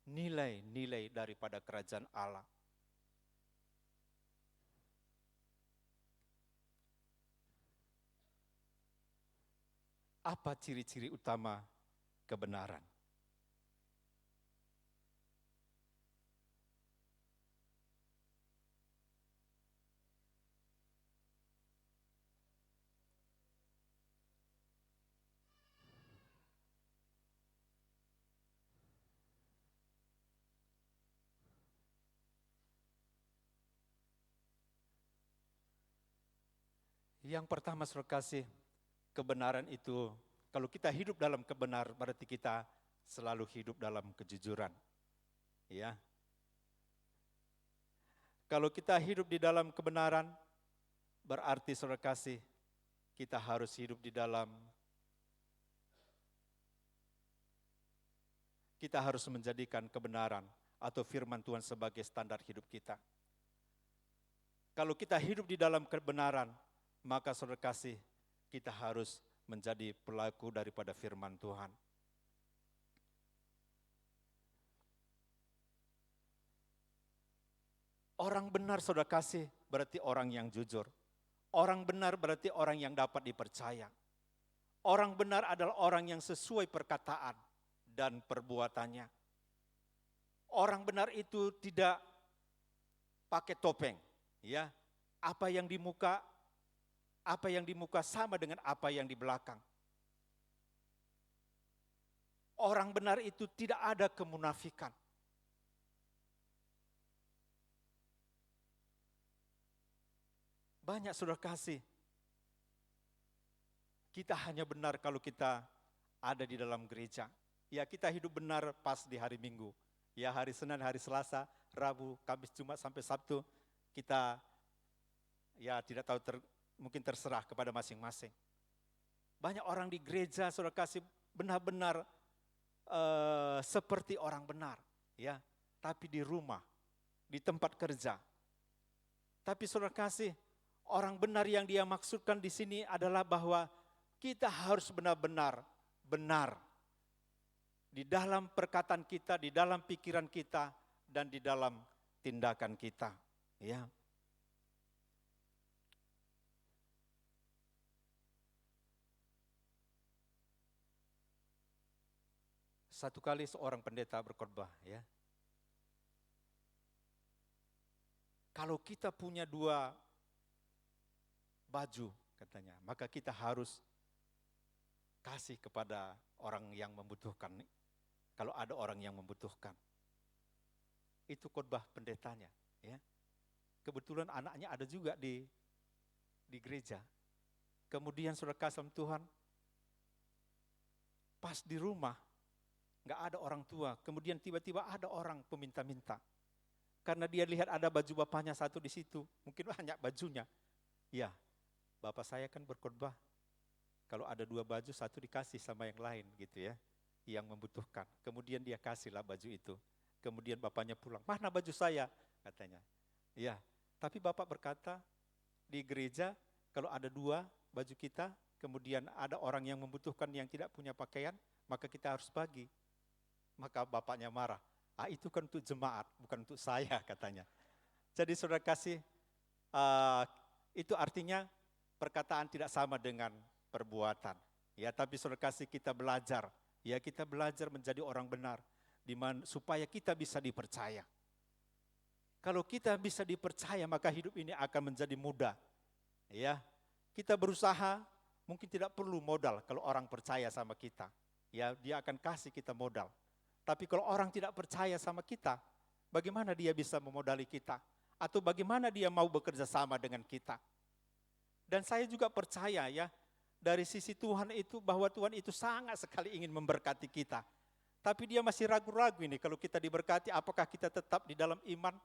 nilai-nilai daripada kerajaan Allah. Apa ciri-ciri utama kebenaran? Yang pertama saudara kasih, kebenaran itu, kalau kita hidup dalam kebenaran berarti kita selalu hidup dalam kejujuran. Ya. Kalau kita hidup di dalam kebenaran, berarti saudara kasih, kita harus hidup di dalam, kita harus menjadikan kebenaran atau firman Tuhan sebagai standar hidup kita. Kalau kita hidup di dalam kebenaran, maka saudara kasih, kita harus menjadi pelaku daripada firman Tuhan. Orang benar saudara kasih berarti orang yang jujur. Orang benar berarti orang yang dapat dipercaya. Orang benar adalah orang yang sesuai perkataan dan perbuatannya. Orang benar itu tidak pakai topeng, ya. Apa yang di muka sama dengan apa yang di belakang. Orang benar itu tidak ada kemunafikan. Banyak saudara kasih, kita hanya benar kalau kita ada di dalam gereja. Ya, kita hidup benar pas di hari Minggu. Ya, hari Senin, hari Selasa, Rabu, Kamis, Jumat sampai Sabtu kita ya tidak tahu, mungkin terserah kepada masing-masing. Banyak orang di gereja saudara kasih benar-benar seperti orang benar, ya. Tapi di rumah, di tempat kerja. Tapi saudara kasih, orang benar yang dia maksudkan di sini adalah bahwa kita harus benar-benar benar di dalam perkataan kita, di dalam pikiran kita, dan di dalam tindakan kita. Ya. Satu kali seorang pendeta berkhotbah, ya. Kalau kita punya 2 baju, katanya, maka kita harus kasih kepada orang yang membutuhkan. Kalau ada orang yang membutuhkan. Itu khotbah pendetanya, ya. Kebetulan anaknya ada juga di gereja. Kemudian saudara kasih Tuhan, pas di rumah, nggak ada orang tua, kemudian tiba-tiba ada orang peminta-minta. Karena dia lihat ada baju bapaknya satu di situ, mungkin banyak bajunya. Ya, bapak saya kan berkhotbah, kalau ada 2 baju, satu dikasih sama yang lain gitu ya, yang membutuhkan. Kemudian dia kasihlah baju itu. Kemudian bapaknya pulang, mana baju saya? Katanya. Ya, tapi bapak berkata, di gereja kalau ada 2 baju kita, kemudian ada orang yang membutuhkan yang tidak punya pakaian, maka kita harus bagi. Maka bapaknya marah, itu kan untuk jemaat, bukan untuk saya, katanya. Jadi saudara kasih, itu artinya perkataan tidak sama dengan perbuatan. Ya, tapi saudara kasih, kita belajar, ya, kita belajar menjadi orang benar, supaya kita bisa dipercaya. Kalau kita bisa dipercaya, maka hidup ini akan menjadi mudah. Ya, kita berusaha, mungkin tidak perlu modal kalau orang percaya sama kita. Ya, dia akan kasih kita modal. Tapi kalau orang tidak percaya sama kita, bagaimana dia bisa memodali kita? Atau bagaimana dia mau bekerja sama dengan kita? Dan saya juga percaya ya, dari sisi Tuhan itu, bahwa Tuhan itu sangat sekali ingin memberkati kita. Tapi dia masih ragu-ragu ini, kalau kita diberkati, apakah kita tetap di dalam iman?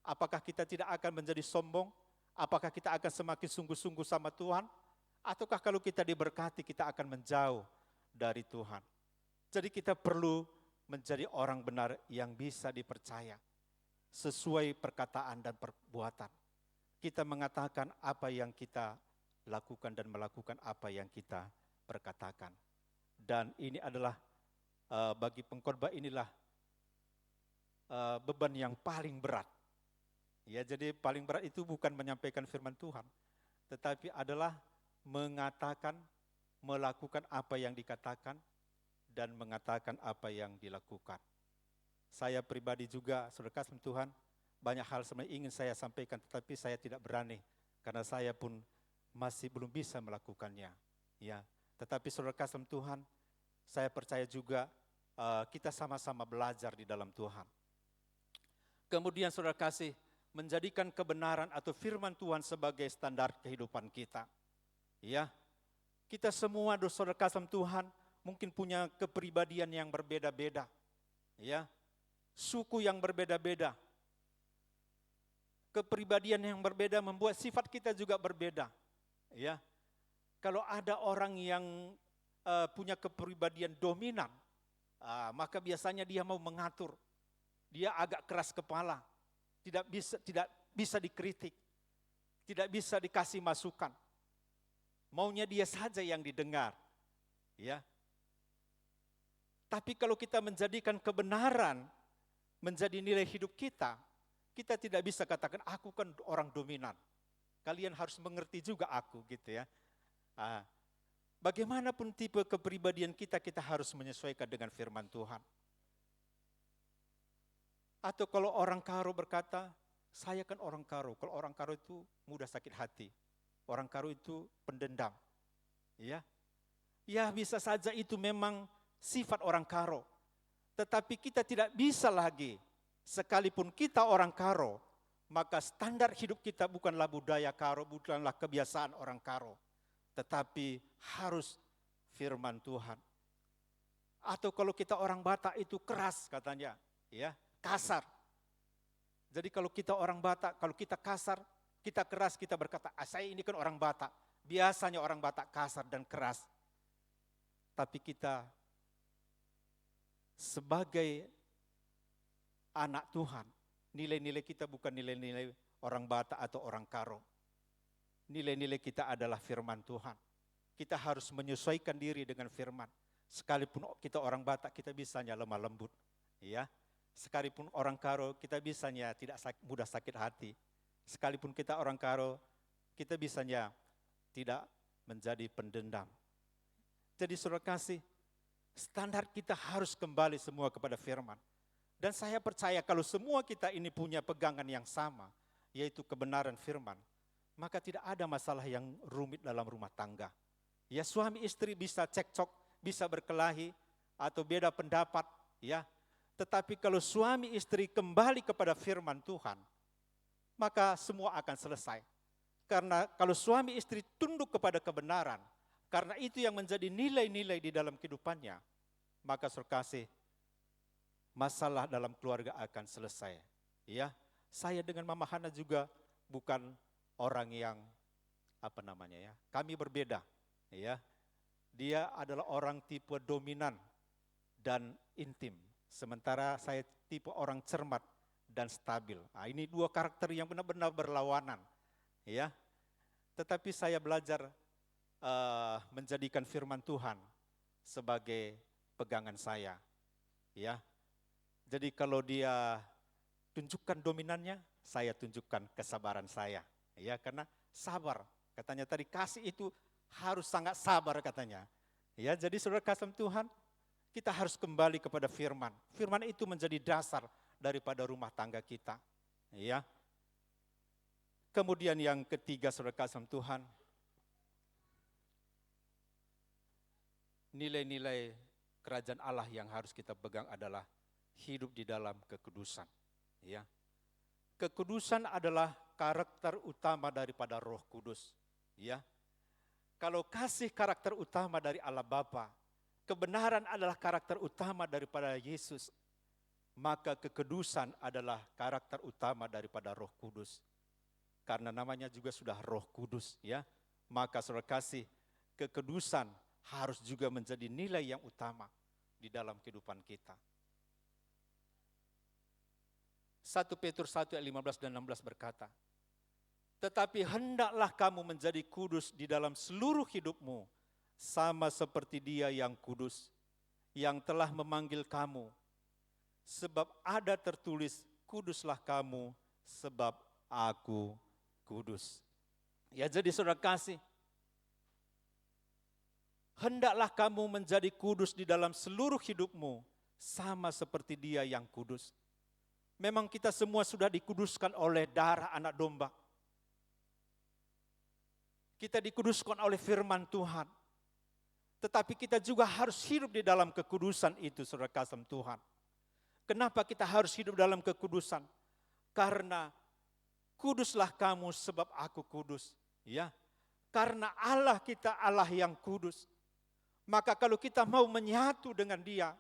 Apakah kita tidak akan menjadi sombong? Apakah kita akan semakin sungguh-sungguh sama Tuhan? Ataukah kalau kita diberkati, kita akan menjauh dari Tuhan? Jadi kita perlu menjadi orang benar yang bisa dipercaya sesuai perkataan dan perbuatan. Kita mengatakan apa yang kita lakukan dan melakukan apa yang kita perkatakan. Dan ini adalah bagi pengkhotbah inilah beban yang paling berat. Ya, jadi paling berat itu bukan menyampaikan firman Tuhan, tetapi adalah mengatakan, melakukan apa yang dikatakan, dan mengatakan apa yang dilakukan. Saya pribadi juga, saudara kasih Tuhan, banyak hal sebenarnya ingin saya sampaikan, tetapi saya tidak berani, karena saya pun masih belum bisa melakukannya. Ya, tetapi saudara kasih Tuhan, saya percaya juga kita sama-sama belajar di dalam Tuhan. Kemudian saudara kasih, menjadikan kebenaran atau firman Tuhan sebagai standar kehidupan kita. Ya, kita semua saudara kasih Tuhan mungkin punya kepribadian yang berbeda-beda. Ya, suku yang berbeda-beda. Kepribadian yang berbeda membuat sifat kita juga berbeda. Ya, kalau ada orang yang punya kepribadian dominan, maka biasanya dia mau mengatur. Dia agak keras kepala, tidak bisa dikritik, tidak bisa dikasih masukan. Maunya dia saja yang didengar. Ya. Tapi kalau kita menjadikan kebenaran menjadi nilai hidup kita, kita tidak bisa katakan aku kan orang dominan. Kalian harus mengerti juga aku gitu ya. Bagaimanapun tipe kepribadian kita, kita harus menyesuaikan dengan firman Tuhan. Atau kalau orang karo berkata, saya kan orang karo. Kalau orang karo itu mudah sakit hati. Orang karo itu pendendam. Ya, bisa saja itu memang sifat orang karo. Tetapi kita tidak bisa lagi, sekalipun kita orang karo, maka standar hidup kita bukanlah budaya karo, bukanlah kebiasaan orang karo. Tetapi harus firman Tuhan. Atau kalau kita orang Batak itu keras katanya, ya, kasar. Jadi kalau kita orang Batak, kalau kita kasar, kita keras, kita berkata, saya ini kan orang Batak. Biasanya orang Batak kasar dan keras. Tapi kita sebagai anak Tuhan, nilai-nilai kita bukan nilai-nilai orang Batak atau orang Karo. Nilai-nilai kita adalah firman Tuhan. Kita harus menyesuaikan diri dengan firman. Sekalipun kita orang Batak, kita bisanya lemah lembut. Ya. Sekalipun orang Karo, kita bisanya tidak mudah sakit hati. Sekalipun kita orang Karo, kita bisanya tidak menjadi pendendam. Jadi saudara kasih, standar kita harus kembali semua kepada firman. Dan saya percaya kalau semua kita ini punya pegangan yang sama, yaitu kebenaran firman, maka tidak ada masalah yang rumit dalam rumah tangga. Ya, suami istri bisa cekcok, bisa berkelahi, atau beda pendapat, ya. Tetapi kalau suami istri kembali kepada firman Tuhan, maka semua akan selesai. Karena kalau suami istri tunduk kepada kebenaran, karena itu yang menjadi nilai-nilai di dalam kehidupannya, maka saudara kasih, masalah dalam keluarga akan selesai. Ya, saya dengan Mama Hana juga bukan orang yang kami berbeda. Ya, dia adalah orang tipe dominan dan intim. Sementara saya tipe orang cermat dan stabil. Ini dua karakter yang benar-benar berlawanan. Ya, tetapi saya belajar menjadikan firman Tuhan sebagai pegangan saya. Ya, jadi kalau dia tunjukkan dominannya, saya tunjukkan kesabaran saya. Ya, karena sabar. Katanya tadi kasih itu harus sangat sabar katanya. Ya, jadi saudara kasih Tuhan, kita harus kembali kepada firman. Firman itu menjadi dasar daripada rumah tangga kita. Ya. Kemudian yang ketiga saudara kasih Tuhan, nilai-nilai kerajaan Allah yang harus kita pegang adalah hidup di dalam kekudusan. Ya. Kekudusan adalah karakter utama daripada Roh Kudus. Ya. Kalau kasih karakter utama dari Allah Bapa, kebenaran adalah karakter utama daripada Yesus, maka kekudusan adalah karakter utama daripada Roh Kudus. Karena namanya juga sudah Roh Kudus, ya. Maka saudara kasih, kekudusan harus juga menjadi nilai yang utama di dalam kehidupan kita. 1 Petrus 1 ayat 15 dan 16 berkata, tetapi hendaklah kamu menjadi kudus di dalam seluruh hidupmu, sama seperti Dia yang kudus, yang telah memanggil kamu. Sebab ada tertulis, kuduslah kamu, sebab aku kudus. Ya, jadi saudara kasih, hendaklah kamu menjadi kudus di dalam seluruh hidupmu, sama seperti Dia yang kudus. Memang kita semua sudah dikuduskan oleh darah anak domba. Kita dikuduskan oleh firman Tuhan. Tetapi kita juga harus hidup di dalam kekudusan itu, saudara kasih Tuhan. Kenapa kita harus hidup dalam kekudusan? Karena kuduslah kamu sebab aku kudus. Ya, Karena Allah kita Allah yang kudus. Maka kalau kita mau menyatu dengan Dia,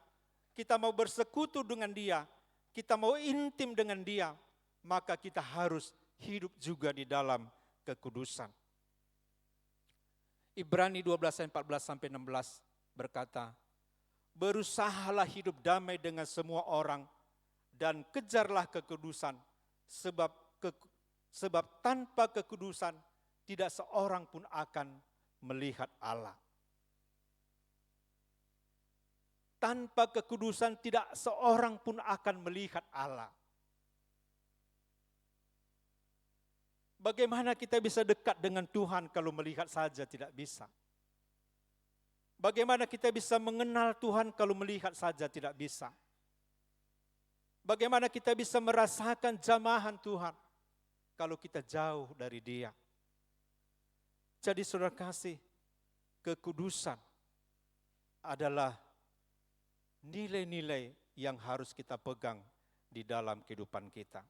kita mau bersekutu dengan Dia, kita mau intim dengan Dia, maka kita harus hidup juga di dalam kekudusan. Ibrani 12 ayat 14 sampai 16 berkata, berusahalah hidup damai dengan semua orang dan kejarlah kekudusan, sebab tanpa kekudusan tidak seorang pun akan melihat Allah. Tanpa kekudusan tidak seorang pun akan melihat Allah. Bagaimana kita bisa dekat dengan Tuhan kalau melihat saja tidak bisa? Bagaimana kita bisa mengenal Tuhan kalau melihat saja tidak bisa? Bagaimana kita bisa merasakan jamahan Tuhan kalau kita jauh dari Dia? Jadi saudara kasih, kekudusan adalah nilai-nilai yang harus kita pegang di dalam kehidupan kita.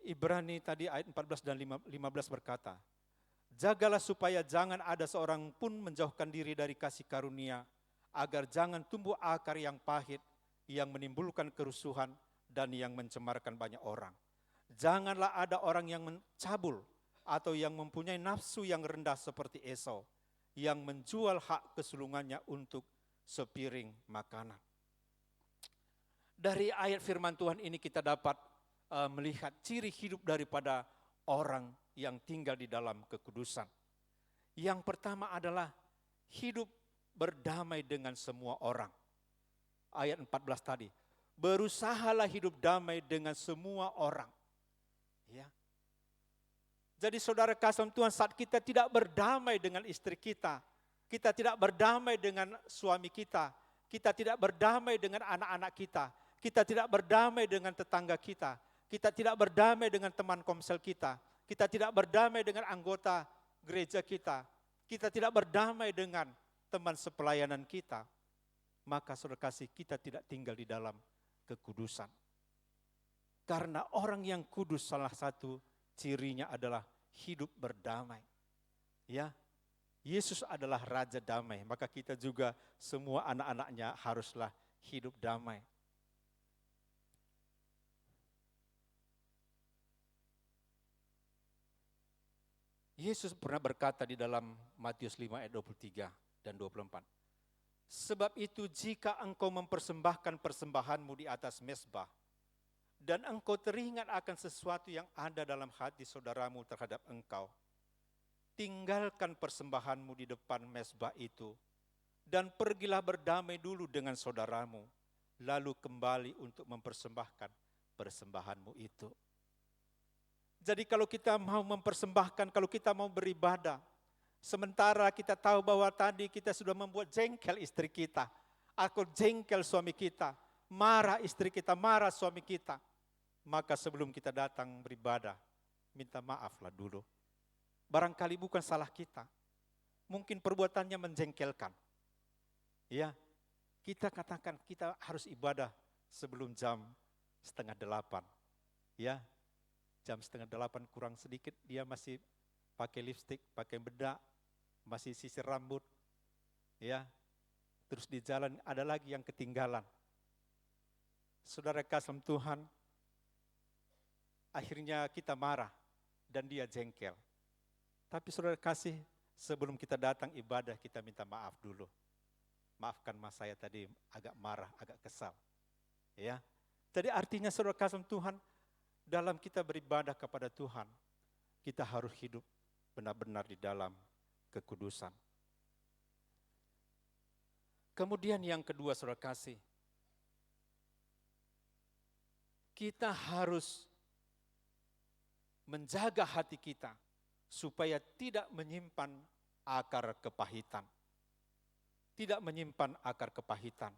Ibrani tadi ayat 14 dan 15 berkata, jagalah supaya jangan ada seorang pun menjauhkan diri dari kasih karunia, agar jangan tumbuh akar yang pahit, yang menimbulkan kerusuhan dan yang mencemarkan banyak orang. Janganlah ada orang yang mencabul atau yang mempunyai nafsu yang rendah seperti Esau, yang menjual hak kesulungannya untuk sepiring makanan. Dari ayat firman Tuhan ini kita dapat melihat ciri hidup daripada orang yang tinggal di dalam kekudusan. Yang pertama adalah hidup berdamai dengan semua orang. Ayat 14 tadi, berusahalah hidup damai dengan semua orang. Ya. Jadi saudara kasih Tuhan, saat kita tidak berdamai dengan istri kita tidak berdamai dengan suami kita tidak berdamai dengan anak-anak kita tidak berdamai dengan tetangga kita tidak berdamai dengan teman komsel kita tidak berdamai dengan anggota gereja kita tidak berdamai dengan teman sepelayanan kita, maka saudara kasih kita tidak tinggal di dalam kekudusan. Karena orang yang kudus salah satu cirinya adalah hidup berdamai. Ya, Yesus adalah Raja Damai, maka kita juga semua anak-anaknya haruslah hidup damai. Yesus pernah berkata di dalam Matius 5 ayat 23 dan 24. Sebab itu jika engkau mempersembahkan persembahanmu di atas mezbah, dan engkau teringat akan sesuatu yang ada dalam hati saudaramu terhadap engkau, tinggalkan persembahanmu di depan mezbah itu, dan pergilah berdamai dulu dengan saudaramu, lalu kembali untuk mempersembahkan persembahanmu itu. Jadi kalau kita mau mempersembahkan, kalau kita mau beribadah, sementara kita tahu bahwa tadi kita sudah membuat jengkel istri kita, atau jengkel suami kita, marah istri kita, marah suami kita, maka sebelum kita datang beribadah, minta maaflah dulu. Barangkali bukan salah kita, mungkin perbuatannya menjengkelkan. Ya, kita katakan kita harus ibadah sebelum jam 7:30. Ya, jam 7:30 kurang sedikit dia masih pakai lipstik, pakai bedak, masih sisir rambut. Ya, terus di jalan ada lagi yang ketinggalan. Saudara kasih Tuhan, akhirnya kita marah dan dia jengkel. Tapi saudara kasih, sebelum kita datang ibadah kita minta maaf dulu. Maafkan mas saya tadi agak marah, agak kesal. Ya, jadi artinya saudara kasih Tuhan, dalam kita beribadah kepada Tuhan, kita harus hidup benar-benar di dalam kekudusan. Kemudian yang kedua saudara kasih, kita harus menjaga hati kita supaya tidak menyimpan akar kepahitan. Tidak menyimpan akar kepahitan.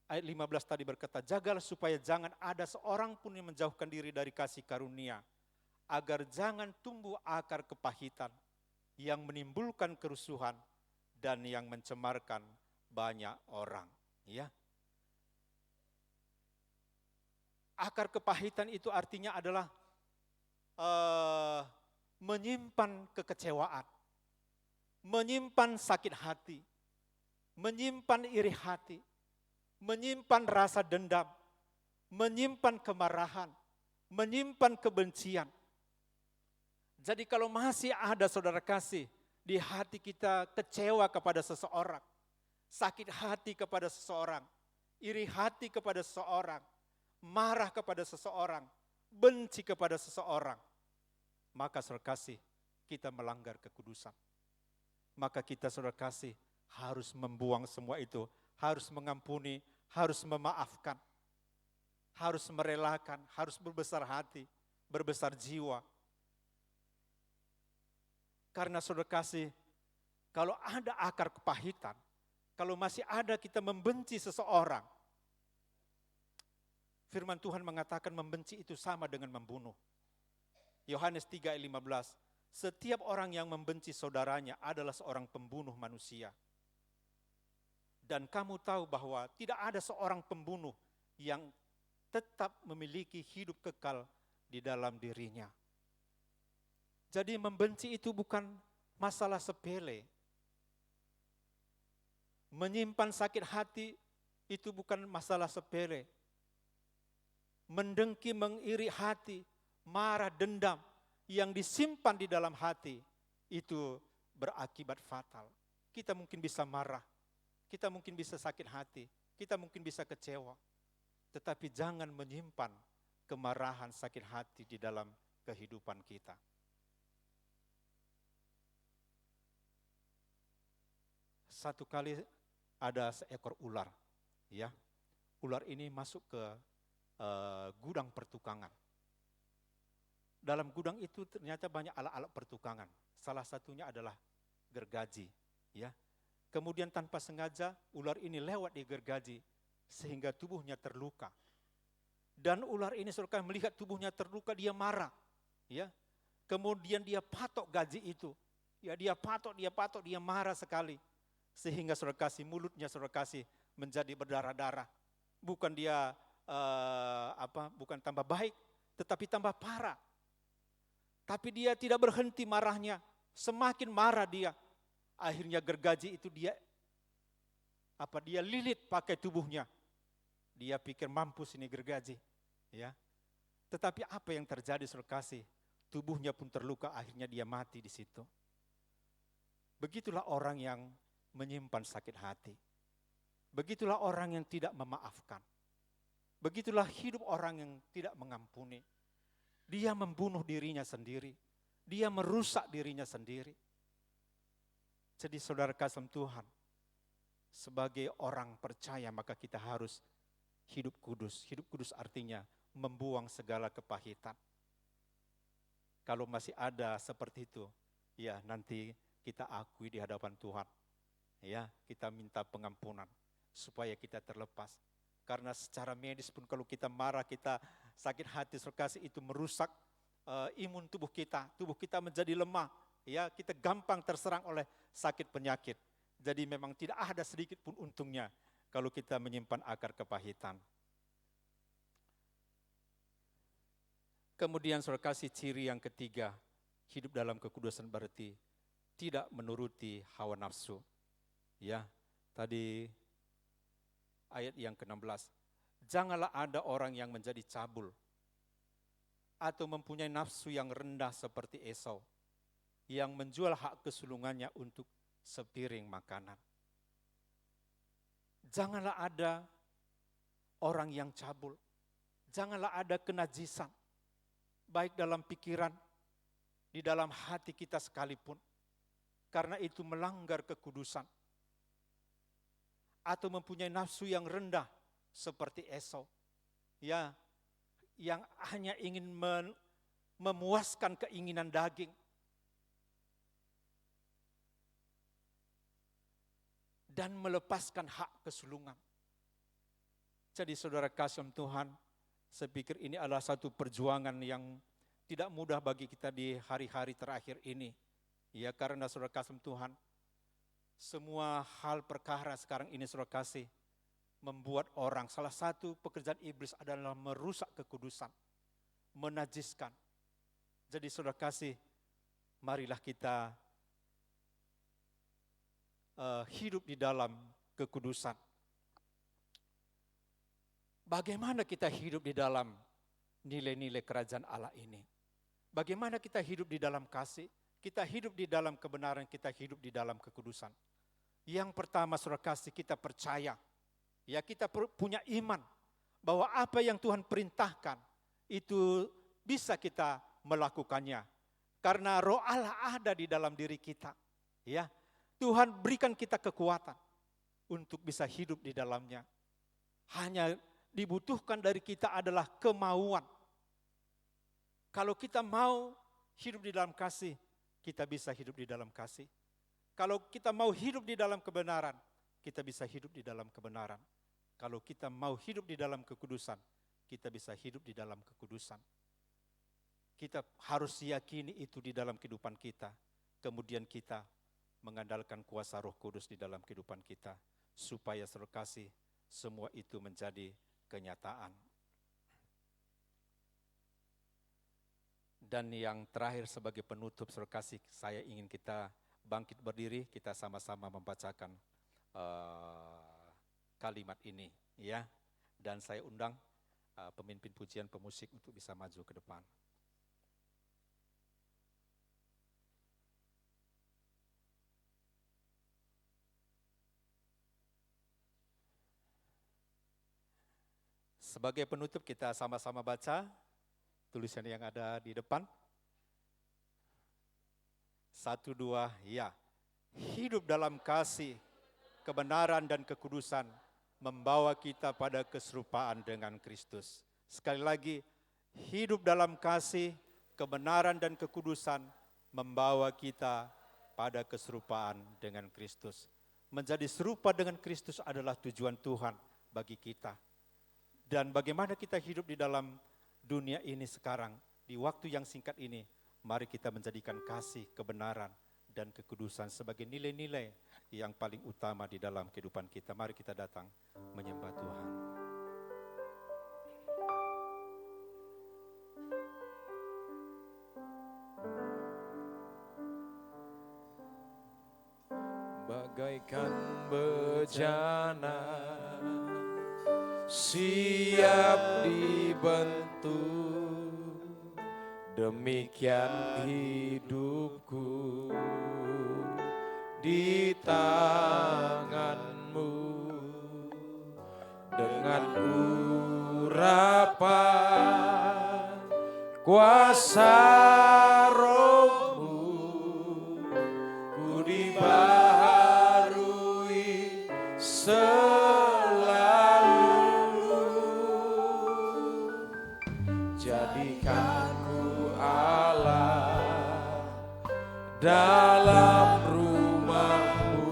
Ayat 15 tadi berkata, jagalah supaya jangan ada seorang pun yang menjauhkan diri dari kasih karunia, agar jangan tumbuh akar kepahitan yang menimbulkan kerusuhan dan yang mencemarkan banyak orang. Ya. Akar kepahitan itu artinya adalah menyimpan kekecewaan, menyimpan sakit hati, menyimpan iri hati, menyimpan rasa dendam, menyimpan kemarahan, menyimpan kebencian. Jadi kalau masih ada saudara kasih di hati kita kecewa kepada seseorang, sakit hati kepada seseorang, iri hati kepada seseorang, marah kepada seseorang, benci kepada seseorang, maka saudara kasih kita melanggar kekudusan. Maka kita saudara kasih harus membuang semua itu, harus mengampuni, harus memaafkan, harus merelakan, harus berbesar hati, berbesar jiwa. Karena saudara kasih, kalau ada akar kepahitan, kalau masih ada kita membenci seseorang, firman Tuhan mengatakan membenci itu sama dengan membunuh. Yohanes 3 ayat 15, setiap orang yang membenci saudaranya adalah seorang pembunuh manusia. Dan kamu tahu bahwa tidak ada seorang pembunuh yang tetap memiliki hidup kekal di dalam dirinya. Jadi membenci itu bukan masalah sepele. Menyimpan sakit hati itu bukan masalah sepele. Mendengki, mengiri hati, marah, dendam yang disimpan di dalam hati itu berakibat fatal. Kita mungkin bisa marah, kita mungkin bisa sakit hati, kita mungkin bisa kecewa. Tetapi jangan menyimpan kemarahan, sakit hati di dalam kehidupan kita. Satu kali ada seekor ular, ya. Ular ini masuk ke gudang pertukangan. Dalam gudang itu ternyata banyak alat-alat pertukangan. Salah satunya adalah gergaji, ya. Kemudian tanpa sengaja ular ini lewat di gergaji sehingga tubuhnya terluka. Dan ular ini saudara melihat tubuhnya terluka, dia marah, ya. Kemudian dia patok gaji itu. Ya, dia patok, dia marah sekali. Sehingga saudara kasih mulutnya saudara kasih menjadi berdarah-darah. Bukan dia bukan tambah baik, tetapi tambah parah. Tapi dia tidak berhenti marahnya, semakin marah dia. Akhirnya gergaji itu dia lilit pakai tubuhnya. Dia pikir mampus ini gergaji, ya. Tetapi apa yang terjadi saudara kasih? Tubuhnya pun terluka, akhirnya dia mati di situ. Begitulah orang yang menyimpan sakit hati. Begitulah orang yang tidak memaafkan. Begitulah hidup orang yang tidak mengampuni. Dia membunuh dirinya sendiri. Dia merusak dirinya sendiri. Jadi saudara kasih Tuhan, sebagai orang percaya maka kita harus hidup kudus. Hidup kudus artinya membuang segala kepahitan. Kalau masih ada seperti itu, ya nanti kita akui di hadapan Tuhan. Ya, kita minta pengampunan supaya kita terlepas. Karena secara medis pun kalau kita marah, kita sakit hati, saudara kasih, itu merusak imun tubuh kita menjadi lemah. Ya, kita gampang terserang oleh sakit penyakit. Jadi memang tidak ada sedikit pun untungnya kalau kita menyimpan akar kepahitan. Kemudian saudara kasih ciri yang ketiga, hidup dalam kekudusan berarti tidak menuruti hawa nafsu. Ya, tadi ayat yang ke-16. Janganlah ada orang yang menjadi cabul atau mempunyai nafsu yang rendah seperti Esau, yang menjual hak kesulungannya untuk sepiring makanan. Janganlah ada orang yang cabul. Janganlah ada kenajisan, baik dalam pikiran, di dalam hati kita sekalipun. Karena itu melanggar kekudusan. Atau mempunyai nafsu yang rendah seperti Esau. Ya, yang hanya ingin memuaskan keinginan daging. Dan melepaskan hak kesulungan. Jadi saudara kasih Tuhan, saya pikir ini adalah satu perjuangan yang tidak mudah bagi kita di hari-hari terakhir ini. Ya, karena saudara kasih Tuhan, semua hal perkara sekarang ini saudara kasih, membuat orang, salah satu pekerjaan iblis adalah merusak kekudusan, menajiskan. Jadi saudara kasih, marilah kita hidup di dalam kekudusan. Bagaimana kita hidup di dalam nilai-nilai kerajaan Allah ini? Bagaimana kita hidup di dalam kasih? Kita hidup di dalam kebenaran, kita hidup di dalam kekudusan. Yang pertama saudara kasih, kita percaya. Ya, kita punya iman bahwa apa yang Tuhan perintahkan itu bisa kita melakukannya. Karena Roh Allah ada di dalam diri kita. Ya, Tuhan berikan kita kekuatan untuk bisa hidup di dalamnya. Hanya dibutuhkan dari kita adalah kemauan. Kalau kita mau hidup di dalam kasih, kita bisa hidup di dalam kasih. Kalau kita mau hidup di dalam kebenaran, kita bisa hidup di dalam kebenaran. Kalau kita mau hidup di dalam kekudusan, kita bisa hidup di dalam kekudusan. Kita harus yakini itu di dalam kehidupan kita. Kemudian kita mengandalkan kuasa Roh Kudus di dalam kehidupan kita, supaya saudara kasih semua itu menjadi kenyataan. Dan yang terakhir sebagai penutup saudara kasih, saya ingin kita bangkit berdiri, kita sama-sama membacakan kalimat ini, ya. Dan saya undang pemimpin pujian pemusik untuk bisa maju ke depan. Sebagai penutup kita sama-sama baca tulisan yang ada di depan. 1, 2, ya. Hidup dalam kasih, kebenaran dan kekudusan membawa kita pada keserupaan dengan Kristus. Sekali lagi, hidup dalam kasih, kebenaran dan kekudusan membawa kita pada keserupaan dengan Kristus. Menjadi serupa dengan Kristus adalah tujuan Tuhan bagi kita. Dan bagaimana kita hidup di dalam dunia ini sekarang, di waktu yang singkat ini, mari kita menjadikan kasih, kebenaran, dan kekudusan sebagai nilai-nilai yang paling utama di dalam kehidupan kita. Mari kita datang menyembah Tuhan. Bagaikan bejana siap dibentuk, demikian hidupku di tangan-Mu. Dengan urapan kuasa Roh-Mu, ku dibaharui jadikanku Allah dalam rumah-Mu.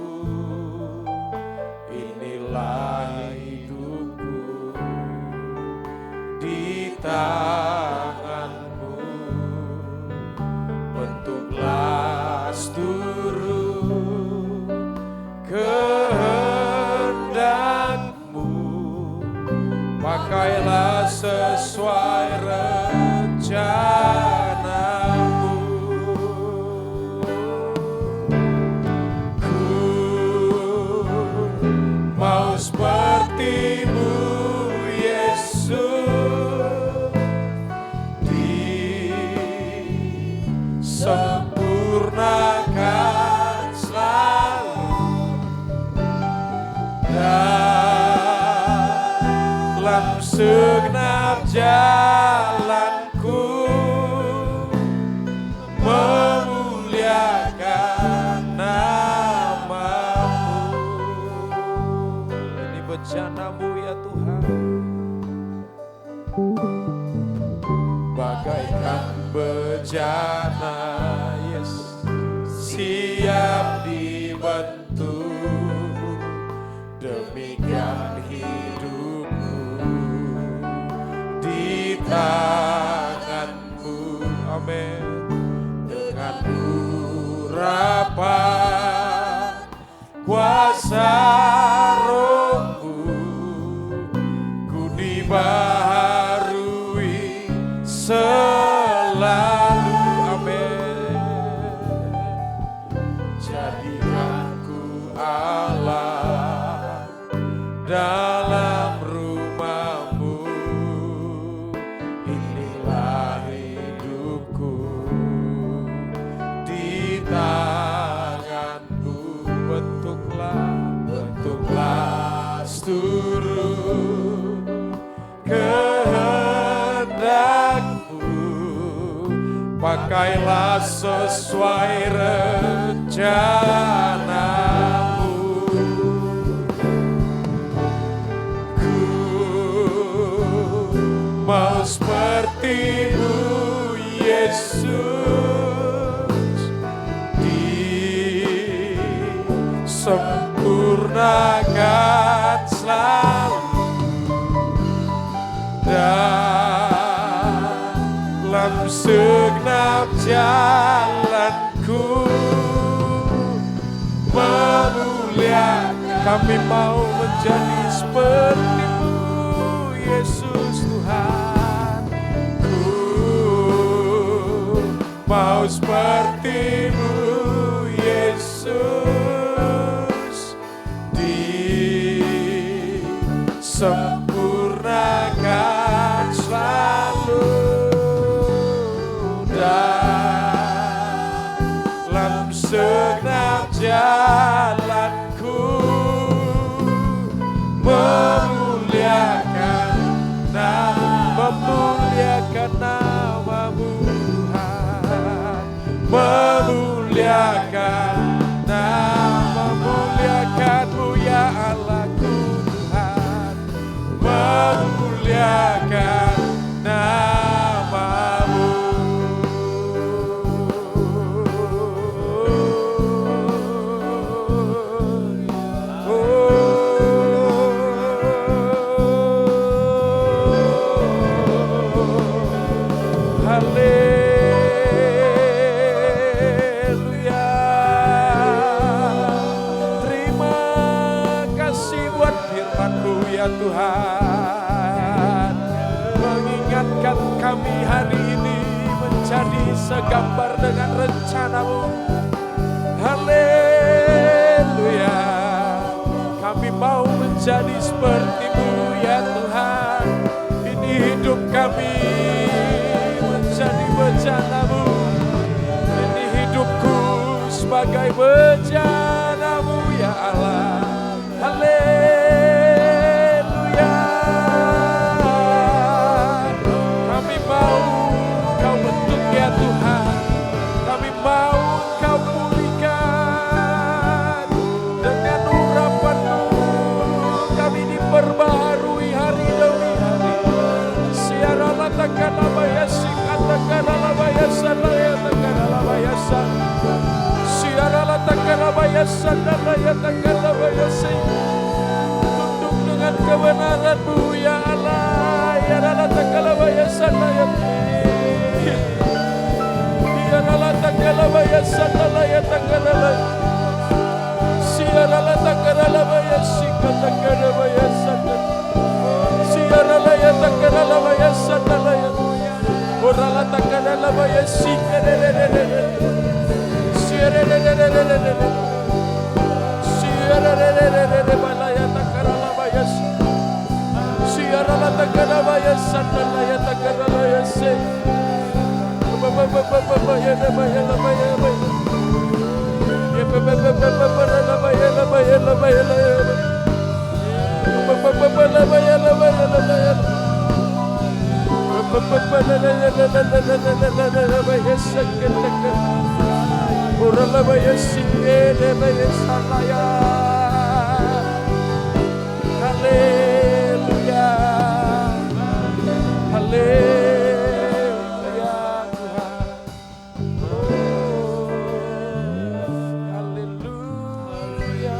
Inilah hidupku di tangan-Mu. Bentuklah seluruh kehendak-Mu, pakailah sesuai rencana-Mu. Ku mau seperti-Mu, Yesus, disempurnakan selalu dalam segenap jalanku, memuliakan nama-Mu. Ini bejana-Mu ya Tuhan, bagaikan bejana, yes, siap dibentuk, demikian hidupku di tangan-Mu. Amin. Dengan urapan kuasa Roh-Mu, pakailah sesuai rencanamu. Ku mau seperti-Mu Yesus, disempurnakan selalu dalam segenap jalanku. Memuliakan, kami mau menjadi seperti-Mu Yesus Tuhan. Ku mau seperti-Mu Yesus, disempurnakan selalu dalam segenap jalanku. Memuliakan nama-Mu Tuhan, memuliakan nama, memuliakan-Mu ya Allahku Tuhan, memuliakan nama-Mu. Haleluya. Terima kasih buat firman-Mu ya Tuhan, mengingatkan kami hari ini menjadi segambar dengan rencana-Mu. Haleluya. Kami mau menjadi seperti-Mu ya Tuhan. Ini hidup kami menjadi bejana-Mu. Ini hidupku sebagai bejana-Mu ya Allah. Haleluya. Kami mau Kau bentuk ya Tuhan. Kami mau Kau pulihkan dengan urapan-Mu. Kami diperbaharui hari demi hari. Siaralah takkanlah bayasi, katakanlah bayasan, takkanlah bayasan. Siaralah takkanlah bayasan, takkanlah bayasi. Tuntun dengan kebenaran-Mu ya Allah. Siaralah takkanlah bayasan, siaralah takkanlah bayasan, takkanlah. Siaralah takkanlah bayasi, katakanlah bayasan. Siaralah ya takkanlah bayasan, oralah takkanlah bayasi, siaralah balaya takkanlah bayasi, siaralah takkanlah bayasan, ya takkanlah bayasi. Haleluya, haleluya Tuhan. Haleluya,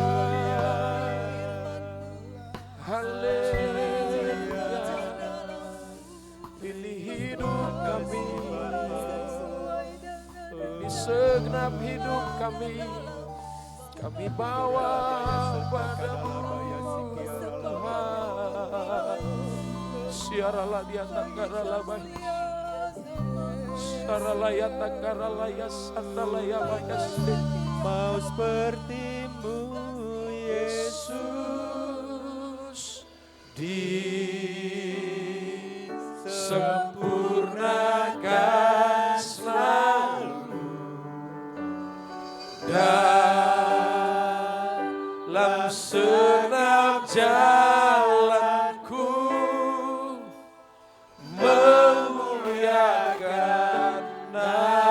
haleluya. Ini hidup kami, ini segenap hidup kami bawa padamu Tuhan. Siaralah dia takaralah bayi, siaralah ya takaralah ya sandalah ya bayasi. Mau seperti-Mu Yesus, disempurnakan selalu dalam segenap jalanku. Memuliakan nama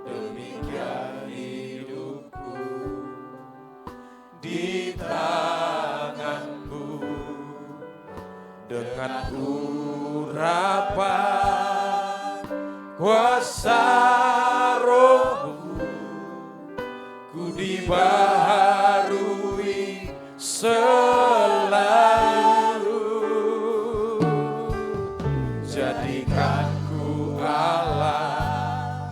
demikian hidupku di tangan-Mu. Dengan urapan kuasa Roh-Mu, ku dibaharui selalu. Jadikanku Allah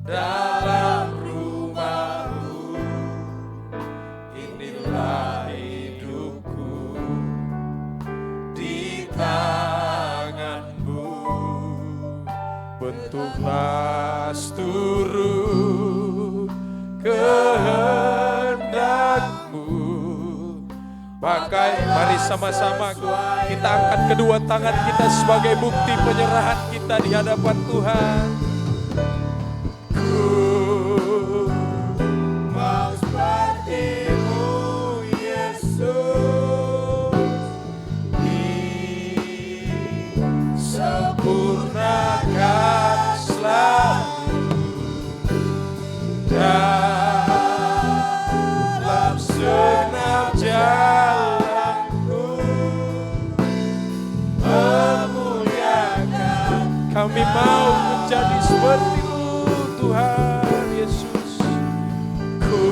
dalam rumah-Mu, inilah hidupku di tangan-Mu. Bentuklah seluruh kehendak-Mu. Mari sama-sama kita angkat kedua tangan kita sebagai bukti penyerahan kita di hadapan Tuhan. Ku mau seperti-Mu, Yesus, disempurnakan selalu dalam segenap jalanku, memuliakan. Kami mau menjadi seperti-Mu, Tuhan Yesus. Ku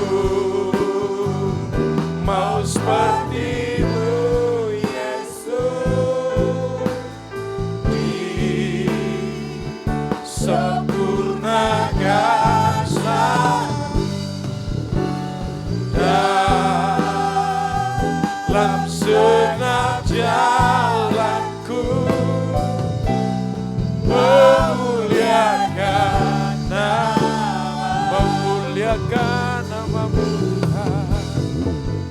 mau seperti-Mu, Yesus, disempurnakan selalu dalam segenap jalanku, memuliakan nama-Mu, Tuhan,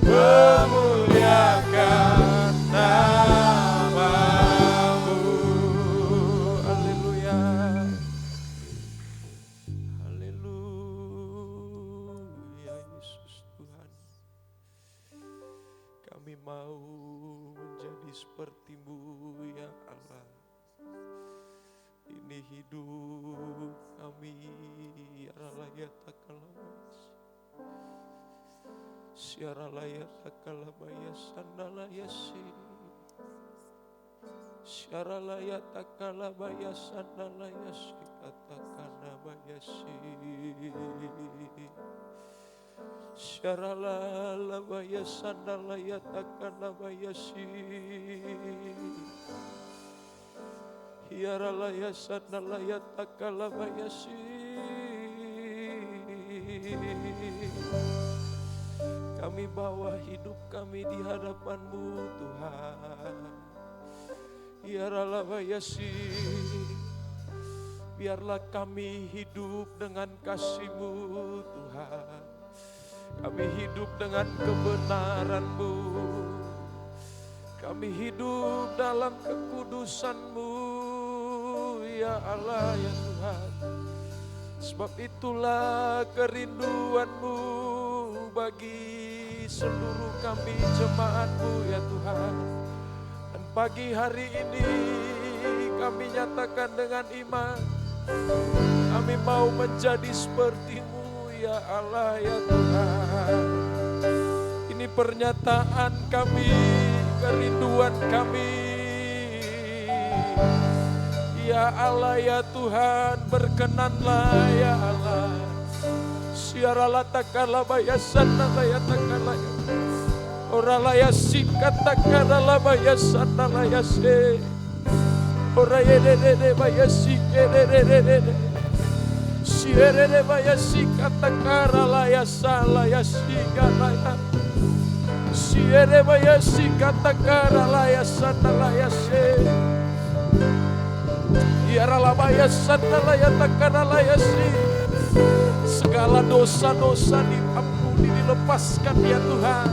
memuliakan nama-Mu. Haleluya, haleluya, Yesus Tuhan. Kami mau menjadi seperti-Mu, ya Allah. Ini hidup kami, ya Allah, ya takalawas. Siarala ya takalabaya sandala yasi. Siarala ya takalabaya sandala yasi, katakana bayasi. Syarala labaya sandala ya takana bayasi. Hiarala ya sandala ya takala bayasi. Kami bawa hidup kami di hadapan-Mu, Tuhan. Hiarala bayasi. Biarlah kami hidup dengan kasih-Mu, Tuhan. Kami hidup dengan kebenaran-Mu. Kami hidup dalam kekudusan-Mu, ya Allah, ya Tuhan. Sebab itulah kerinduan-Mu bagi seluruh kami jemaat-Mu, ya Tuhan. Dan pagi hari ini kami nyatakan dengan iman, kami mau menjadi seperti-Mu, ya Allah, ya Tuhan. Ini pernyataan kami, kerinduan kami, ya Allah, ya Tuhan. Berkenanlah, ya Allah. Siarala takala bayasana laya takala ya. Orala ya sikat takala bayasana laya se. Oraya de bayasi de. Siere de bayasi katakara laya sala ya sigala ya. Siere bayasi katakara laya sana laya se. Iarala bayasana laya takara laya si. Segala dosa-dosa diampuni, dilepaskan, ya Tuhan.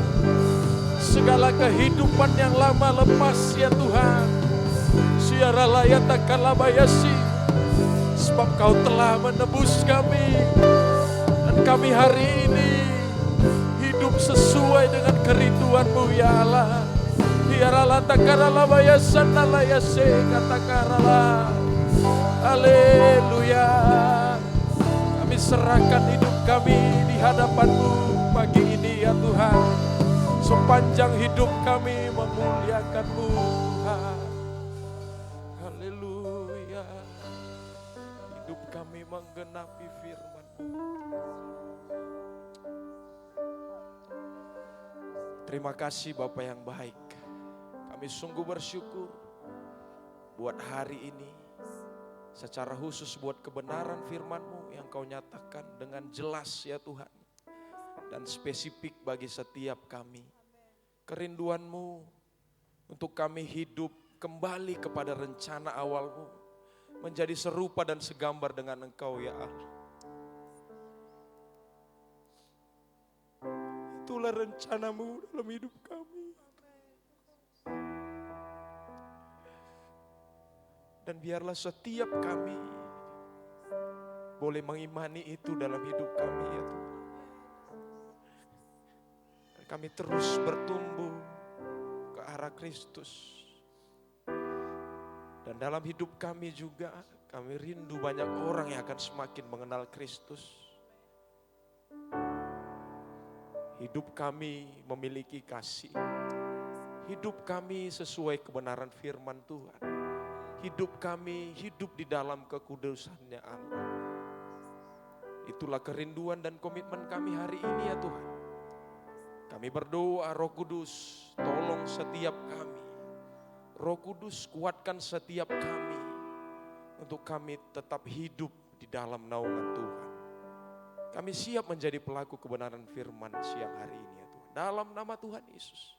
Segala kehidupan yang lama lepas, ya Tuhan. Siara layat takalabayasi. Sebab Kau telah menebus kami. Dan kami hari ini hidup sesuai dengan kerinduan-Mu, ya Allah. Siara latakalabayasan alayase katakarala. Haleluya. Kami serahkan hidup kami di hadapan-Mu pagi ini ya Tuhan. Sepanjang hidup kami memuliakan-Mu Tuhan. Haleluya. Hidup kami menggenapi firman-Mu. Terima kasih Bapa yang baik. Kami sungguh bersyukur buat hari ini. Secara khusus buat kebenaran firman-Mu yang Kau nyatakan dengan jelas ya Tuhan. Dan spesifik bagi setiap kami. Kerinduan-Mu untuk kami hidup kembali kepada rencana awal-Mu. Menjadi serupa dan segambar dengan Engkau ya Allah. Itulah rencana-Mu dalam hidup kami. Dan biarlah setiap kami boleh mengimani itu dalam hidup kami ya Tuhan. Dan kami terus bertumbuh ke arah Kristus. Dan dalam hidup kami juga kami rindu banyak orang yang akan semakin mengenal Kristus. Hidup kami memiliki kasih. Hidup kami sesuai kebenaran firman Tuhan. Hidup kami hidup di dalam kekudusannya Allah. Itulah kerinduan dan komitmen kami hari ini ya Tuhan. Kami berdoa Roh Kudus tolong setiap kami. Roh Kudus kuatkan setiap kami. Untuk kami tetap hidup di dalam naungan Tuhan. Kami siap menjadi pelaku kebenaran firman siang hari ini ya Tuhan. Dalam nama Tuhan Yesus.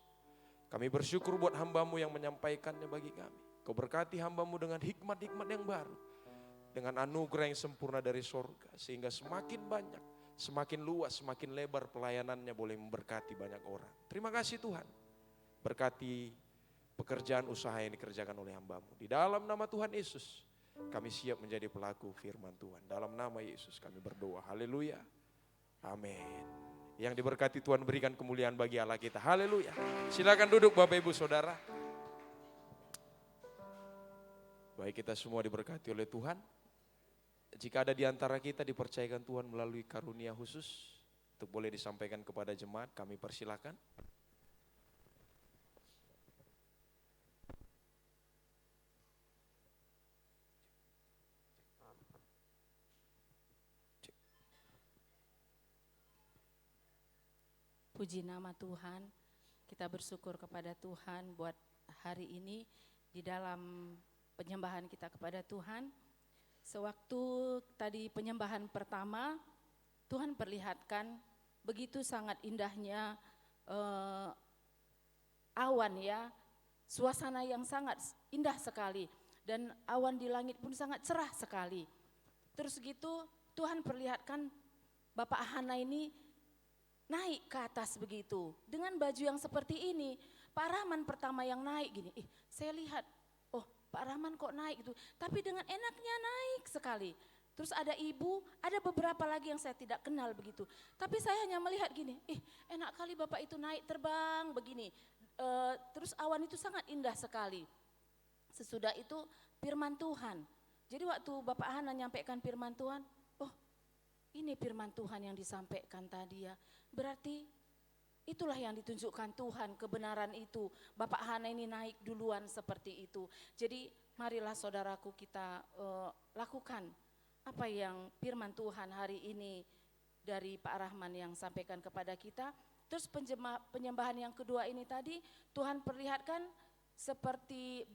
Kami bersyukur buat hamba-Mu yang menyampaikannya bagi kami. Kau berkati hamba-Mu dengan hikmat-hikmat yang baru. Dengan anugerah yang sempurna dari sorga. Sehingga semakin banyak, semakin luas, semakin lebar pelayanannya boleh memberkati banyak orang. Terima kasih Tuhan. Berkati pekerjaan usaha yang dikerjakan oleh hamba-Mu. Di dalam nama Tuhan Yesus. Kami siap menjadi pelaku firman Tuhan. Dalam nama Yesus kami berdoa. Haleluya. Amin. Yang diberkati Tuhan berikan kemuliaan bagi Allah kita. Haleluya. Silakan duduk Bapak Ibu Saudara. Baik, kita semua diberkati oleh Tuhan. Jika ada di antara kita dipercayakan Tuhan melalui karunia khusus. Untuk boleh disampaikan kepada jemaat, kami persilakan. Puji nama Tuhan, kita bersyukur kepada Tuhan buat hari ini di dalam penyembahan kita kepada Tuhan. Sewaktu tadi penyembahan pertama, Tuhan perlihatkan begitu sangat indahnya awan ya, suasana yang sangat indah sekali. Dan awan di langit pun sangat cerah sekali. Terus gitu Tuhan perlihatkan Bapak Hana ini naik ke atas begitu, dengan baju yang seperti ini. Pak Rahman pertama yang naik gini, saya lihat, oh Pak Rahman kok naik gitu, tapi dengan enaknya naik sekali. Terus ada ibu, ada beberapa lagi yang saya tidak kenal begitu. Tapi saya hanya melihat gini, enak kali Bapak itu naik terbang begini. Terus awan itu sangat indah sekali. Sesudah itu firman Tuhan. Jadi waktu Bapak Hana nyampaikan firman Tuhan, oh ini firman Tuhan yang disampaikan tadi ya. Berarti itulah yang ditunjukkan Tuhan, kebenaran itu. Bapak Hana ini naik duluan seperti itu. Jadi marilah saudaraku kita lakukan apa yang firman Tuhan hari ini dari Pak Rahman yang sampaikan kepada kita. Terus penyembahan yang kedua ini tadi Tuhan perlihatkan seperti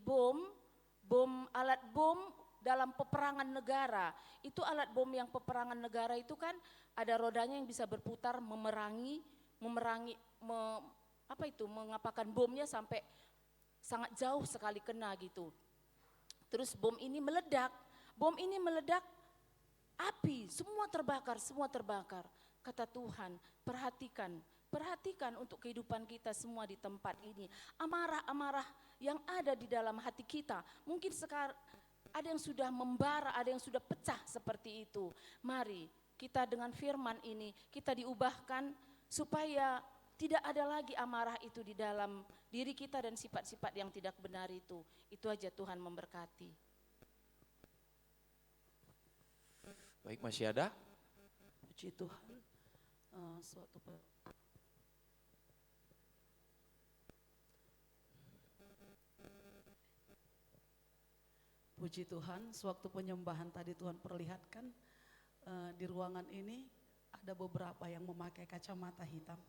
alat bom dalam peperangan negara. Itu alat bom yang peperangan negara itu kan ada rodanya yang bisa berputar mengapakan bomnya sampai sangat jauh sekali kena gitu. Terus bom ini meledak, api, semua terbakar. Kata Tuhan, perhatikan untuk kehidupan kita semua di tempat ini. Amarah-amarah yang ada di dalam hati kita, mungkin sekarang ada yang sudah membara, ada yang sudah pecah seperti itu. Mari kita dengan firman ini, kita diubahkan supaya tidak ada lagi amarah itu di dalam diri kita dan sifat-sifat yang tidak benar itu. Itu aja, Tuhan memberkati. Baik, masih ada? Puji Tuhan, suatu Puji Tuhan, sewaktu penyembahan tadi Tuhan perlihatkan di ruangan ini ada beberapa yang memakai kacamata hitam.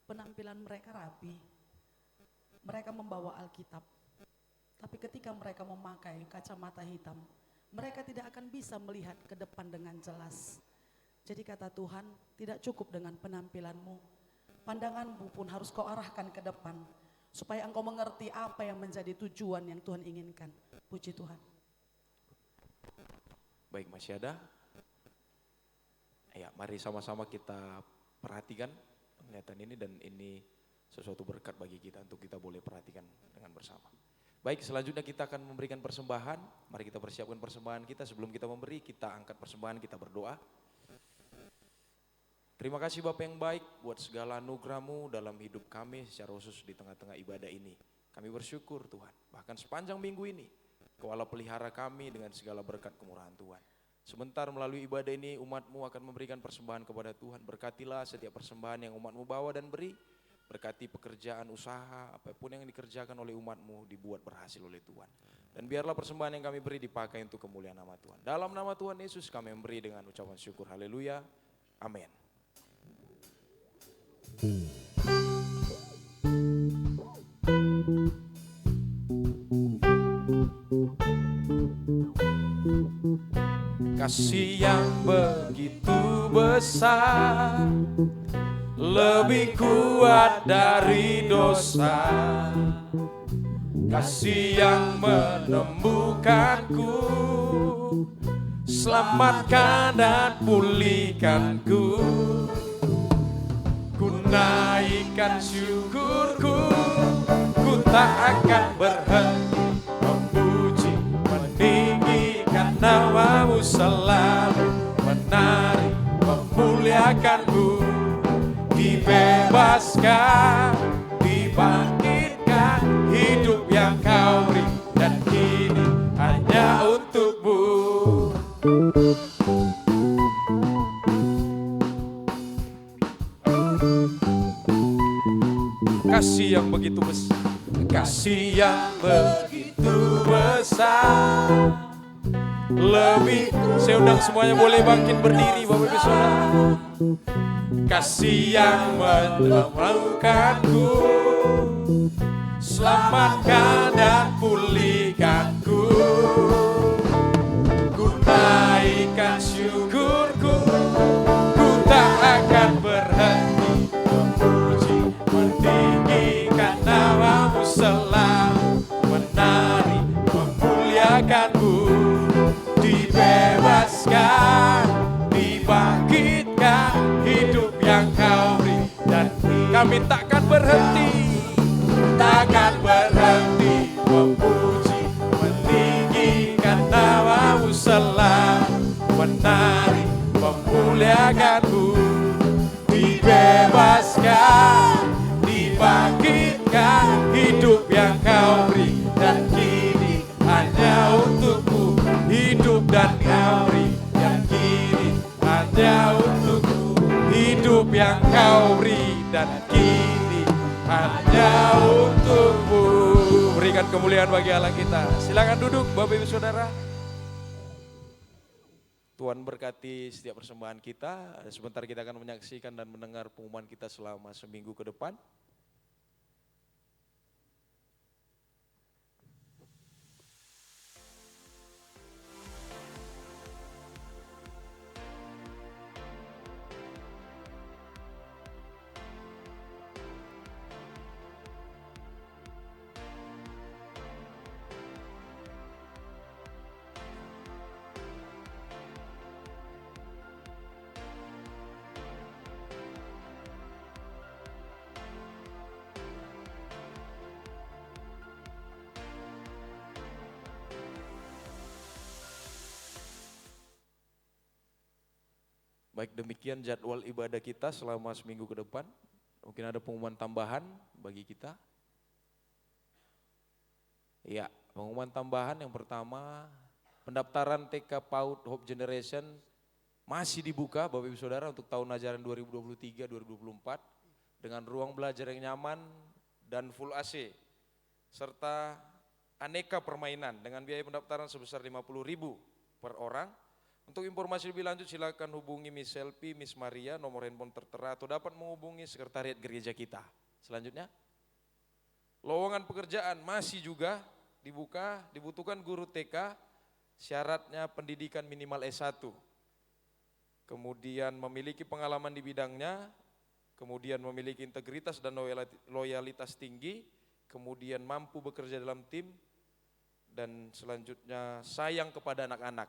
Penampilan mereka rapi, mereka membawa Alkitab. Tapi ketika mereka memakai kacamata hitam, mereka tidak akan bisa melihat ke depan dengan jelas. Jadi kata Tuhan, tidak cukup dengan penampilanmu, pandanganmu pun harus kau arahkan ke depan, supaya engkau mengerti apa yang menjadi tujuan yang Tuhan inginkan. Puji Tuhan. Baik, masih ada? Ya, mari sama-sama kita perhatikan penglihatan ini, dan ini sesuatu berkat bagi kita untuk kita boleh perhatikan dengan bersama. Baik, selanjutnya kita akan memberikan persembahan. Mari kita persiapkan persembahan kita. Sebelum kita memberi, kita angkat persembahan, kita berdoa. Terima kasih Bapa yang baik buat segala anugerah-Mu dalam hidup kami secara khusus di tengah-tengah ibadah ini. Kami bersyukur Tuhan, bahkan sepanjang minggu ini Kau Allah pelihara kami dengan segala berkat kemurahan Tuhan. Sebentar melalui ibadah ini umat-Mu akan memberikan persembahan kepada Tuhan. Berkatilah setiap persembahan yang umat-Mu bawa dan beri. Berkati pekerjaan usaha, apapun yang dikerjakan oleh umat-Mu dibuat berhasil oleh Tuhan. Dan biarlah persembahan yang kami beri dipakai untuk kemuliaan nama Tuhan. Dalam nama Tuhan Yesus kami memberi dengan ucapan syukur. Haleluya. Amin. Kasih yang begitu besar, lebih kuat dari dosa. Kasih yang menemukanku, selamatkan dan pulihkanku. Ku naikkan syukurku, ku tak akan berhenti memuji, meninggikan nama-Mu selalu, menari, memuliakan-Mu, dibebaskan, dibangkitkan, hidup yang Kau beri dan kini hanya untuk-Mu. Kasih yang begitu besar, kasih yang begitu besar, lebih. Saya undang semuanya boleh bangkit berdiri Bapak Ibu Saudara. Kasih yang menemukanku, selamatkan dan pulihkanku. Ku naikkan syukurku, ku tak akan berhenti memuji, meninggikan nama-Mu selalu, menari, memuliakan-Mu, dibebaskan, dibangkitkan, hidup yang Kau beri, dan kami takkan berhenti, takkan berhenti memuji, meninggikan nama-Mu selalu, menari, memuliakan-Mu, dibebaskan, dibangkitkan, hidup yang Kau beri, dan kini hanya untuk-Mu, hidup dan Kau beri, dan kini hanya untuk-Mu, hidup yang Kau beri, dan kini hanya untuk-Mu. Berikan kemuliaan bagi Allah kita. Silakan duduk Bapak Ibu Saudara. Tuhan berkati setiap persembahan kita. Sebentar kita akan menyaksikan dan mendengar pengumuman kita selama seminggu ke depan. Baik, demikian jadwal ibadah kita selama seminggu ke depan. Mungkin ada pengumuman tambahan bagi kita. Ya, pengumuman tambahan yang pertama, pendaftaran TK PAUD Hope Generation masih dibuka Bapak Ibu Saudara untuk tahun ajaran 2023-2024 dengan ruang belajar yang nyaman dan full AC serta aneka permainan dengan biaya pendaftaran sebesar 50.000 per orang. Untuk informasi lebih lanjut silakan hubungi Miss Selfie, Miss Maria, nomor handphone tertera atau dapat menghubungi sekretariat gereja kita. Selanjutnya, lowongan pekerjaan masih juga dibuka, dibutuhkan guru TK, syaratnya pendidikan minimal S1. Kemudian memiliki pengalaman di bidangnya, kemudian memiliki integritas dan loyalitas tinggi, kemudian mampu bekerja dalam tim, dan selanjutnya sayang kepada anak-anak.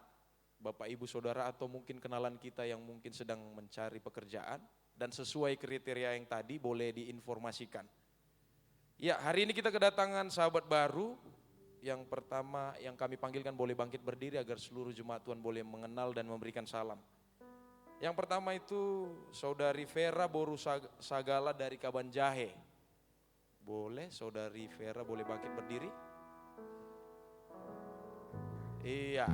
Bapak Ibu Saudara atau mungkin kenalan kita yang mungkin sedang mencari pekerjaan dan sesuai kriteria yang tadi boleh diinformasikan. Ya, hari ini kita kedatangan sahabat baru. Yang pertama yang kami panggilkan boleh bangkit berdiri agar seluruh jemaat Tuhan boleh mengenal dan memberikan salam. Yang pertama itu Saudari Vera Boru Sagala dari Kabanjahe. Boleh Saudari Vera boleh bangkit berdiri? Iya,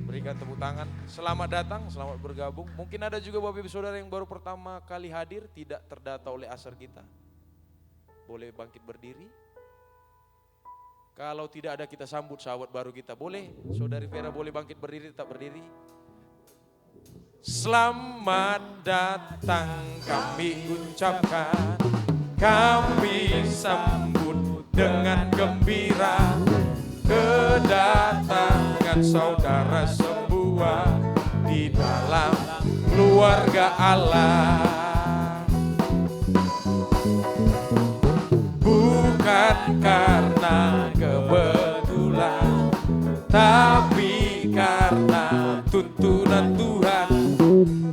berikan tepuk tangan. Selamat datang, selamat bergabung. Mungkin ada juga Bapak Ibu Saudara yang baru pertama kali hadir, tidak terdata oleh asar kita. Boleh bangkit berdiri. Kalau tidak ada kita sambut sahabat baru kita. Boleh, Saudari Vera boleh bangkit berdiri, tetap berdiri. Selamat datang kami ucapkan, kami sambut dengan gembira kedatangan saudara semua di dalam keluarga Allah. Bukan karena kebetulan, tapi karena tuntunan Tuhan,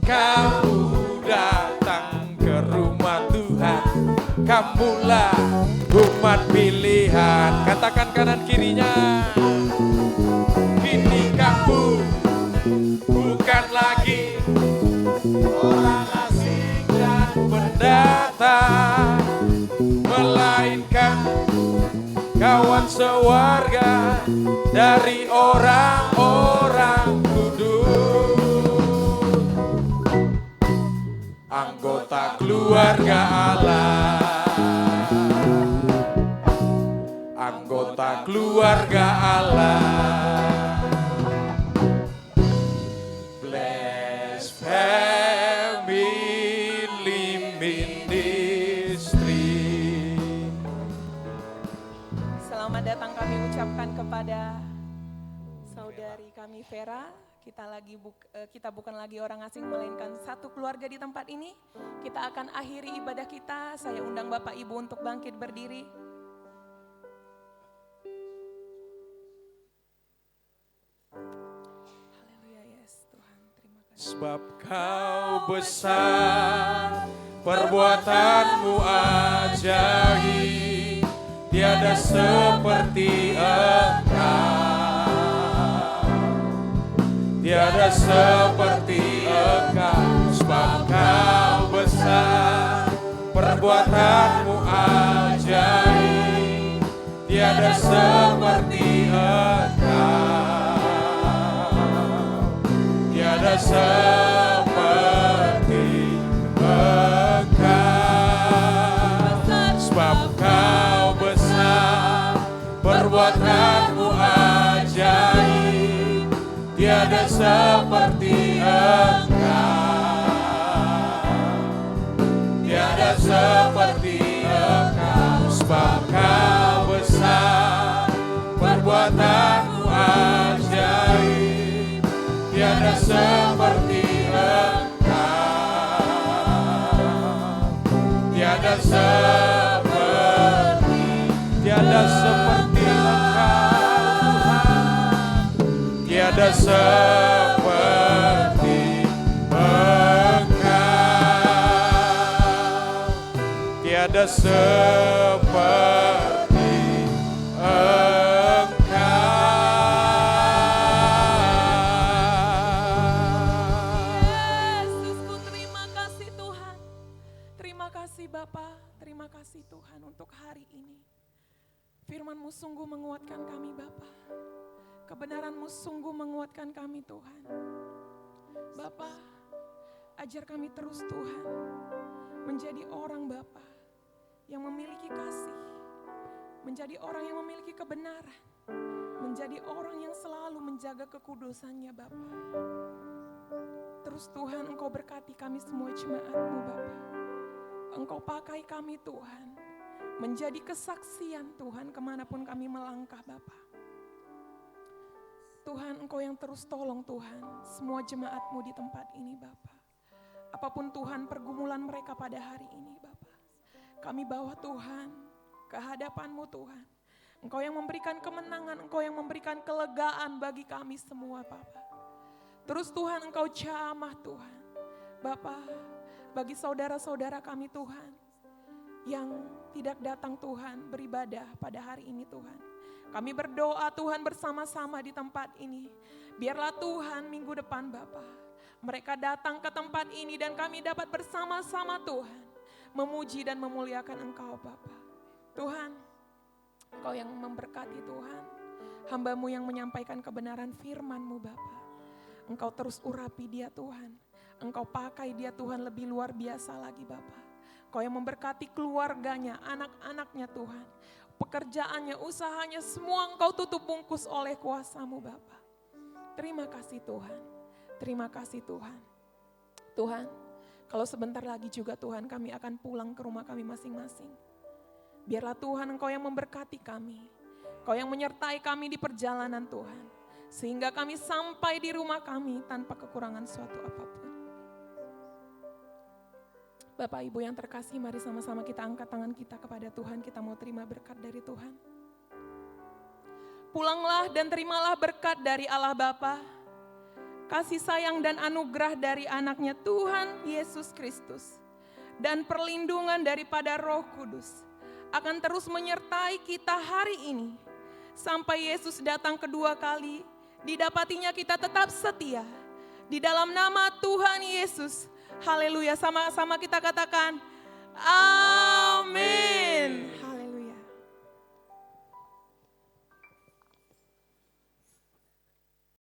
kamu datang ke rumah Tuhan. Kamulah umat pilihan. Katakan kanan kirinya. Kini kamu bukan lagi orang asing dan pendatang, melainkan kawan sewarga dari orang-orang kudus, anggota keluarga Allah. Anggota keluarga Allah. Bless family ministry. Selamat datang kami ucapkan kepada saudari kami Vera. Kita bukan lagi orang asing, melainkan satu keluarga di tempat ini. Kita akan akhiri ibadah kita. Saya undang Bapak Ibu untuk bangkit berdiri. Sebab kau besar, perbuatanmu ajaib, tiada seperti Engkau, tiada seperti Engkau. Sebab kau besar, perbuatanmu ajaib, tiada seperti Engkau. Tiada seperti Engkau, sebab kau besar, perbuatanmu ajaib, tiada seperti Engkau, tiada seperti Engkau, sebab kau besar, perbuatanmu ajaib, tiada seperti Engkau, tiada seperti Engkau, tiada seperti Engkau, tiada seperti Engkau. Terima kasih Tuhan untuk hari ini. Firman-Mu sungguh menguatkan kami Bapa. Kebenaran-Mu sungguh menguatkan kami Tuhan. Bapa, ajar kami terus Tuhan, menjadi orang Bapa yang memiliki kasih, menjadi orang yang memiliki kebenaran, menjadi orang yang selalu menjaga kekudusannya Bapa. Terus Tuhan, Engkau berkati kami semua jemaat-Mu Bapa. Engkau pakai kami Tuhan, menjadi kesaksian Tuhan kemanapun kami melangkah Bapa. Tuhan, Engkau yang terus tolong Tuhan, semua jemaat-Mu di tempat ini Bapa. Apapun Tuhan pergumulan mereka pada hari ini Bapa, kami bawa Tuhan ke hadapan-Mu Tuhan. Engkau yang memberikan kemenangan, Engkau yang memberikan kelegaan bagi kami semua Bapa. Terus Tuhan, Engkau jamah Tuhan, Bapa, bagi saudara-saudara kami Tuhan, yang tidak datang Tuhan beribadah pada hari ini Tuhan. Kami berdoa Tuhan bersama-sama di tempat ini. Biarlah Tuhan minggu depan Bapa, mereka datang ke tempat ini dan kami dapat bersama-sama Tuhan memuji dan memuliakan Engkau Bapa. Tuhan, Engkau yang memberkati Tuhan, hamba-Mu yang menyampaikan kebenaran firman-Mu Bapa. Engkau terus urapi dia Tuhan, Engkau pakai dia Tuhan lebih luar biasa lagi Bapa. Engkau yang memberkati keluarganya, anak-anaknya Tuhan, pekerjaannya, usahanya, semua Engkau tutup bungkus oleh kuasa-Mu Bapa. Terima kasih Tuhan, terima kasih Tuhan. Tuhan, kalau sebentar lagi juga Tuhan kami akan pulang ke rumah kami masing-masing. Biarlah Tuhan Engkau yang memberkati kami, Engkau yang menyertai kami di perjalanan Tuhan. Sehingga kami sampai di rumah kami tanpa kekurangan suatu apapun. Bapak Ibu yang terkasih, mari sama-sama kita angkat tangan kita kepada Tuhan. Kita mau terima berkat dari Tuhan. Pulanglah dan terimalah berkat dari Allah Bapa, kasih sayang dan anugerah dari anaknya Tuhan Yesus Kristus, dan perlindungan daripada Roh Kudus akan terus menyertai kita hari ini sampai Yesus datang kedua kali. Didapatinya kita tetap setia di dalam nama Tuhan Yesus. Haleluya, sama-sama kita katakan amin.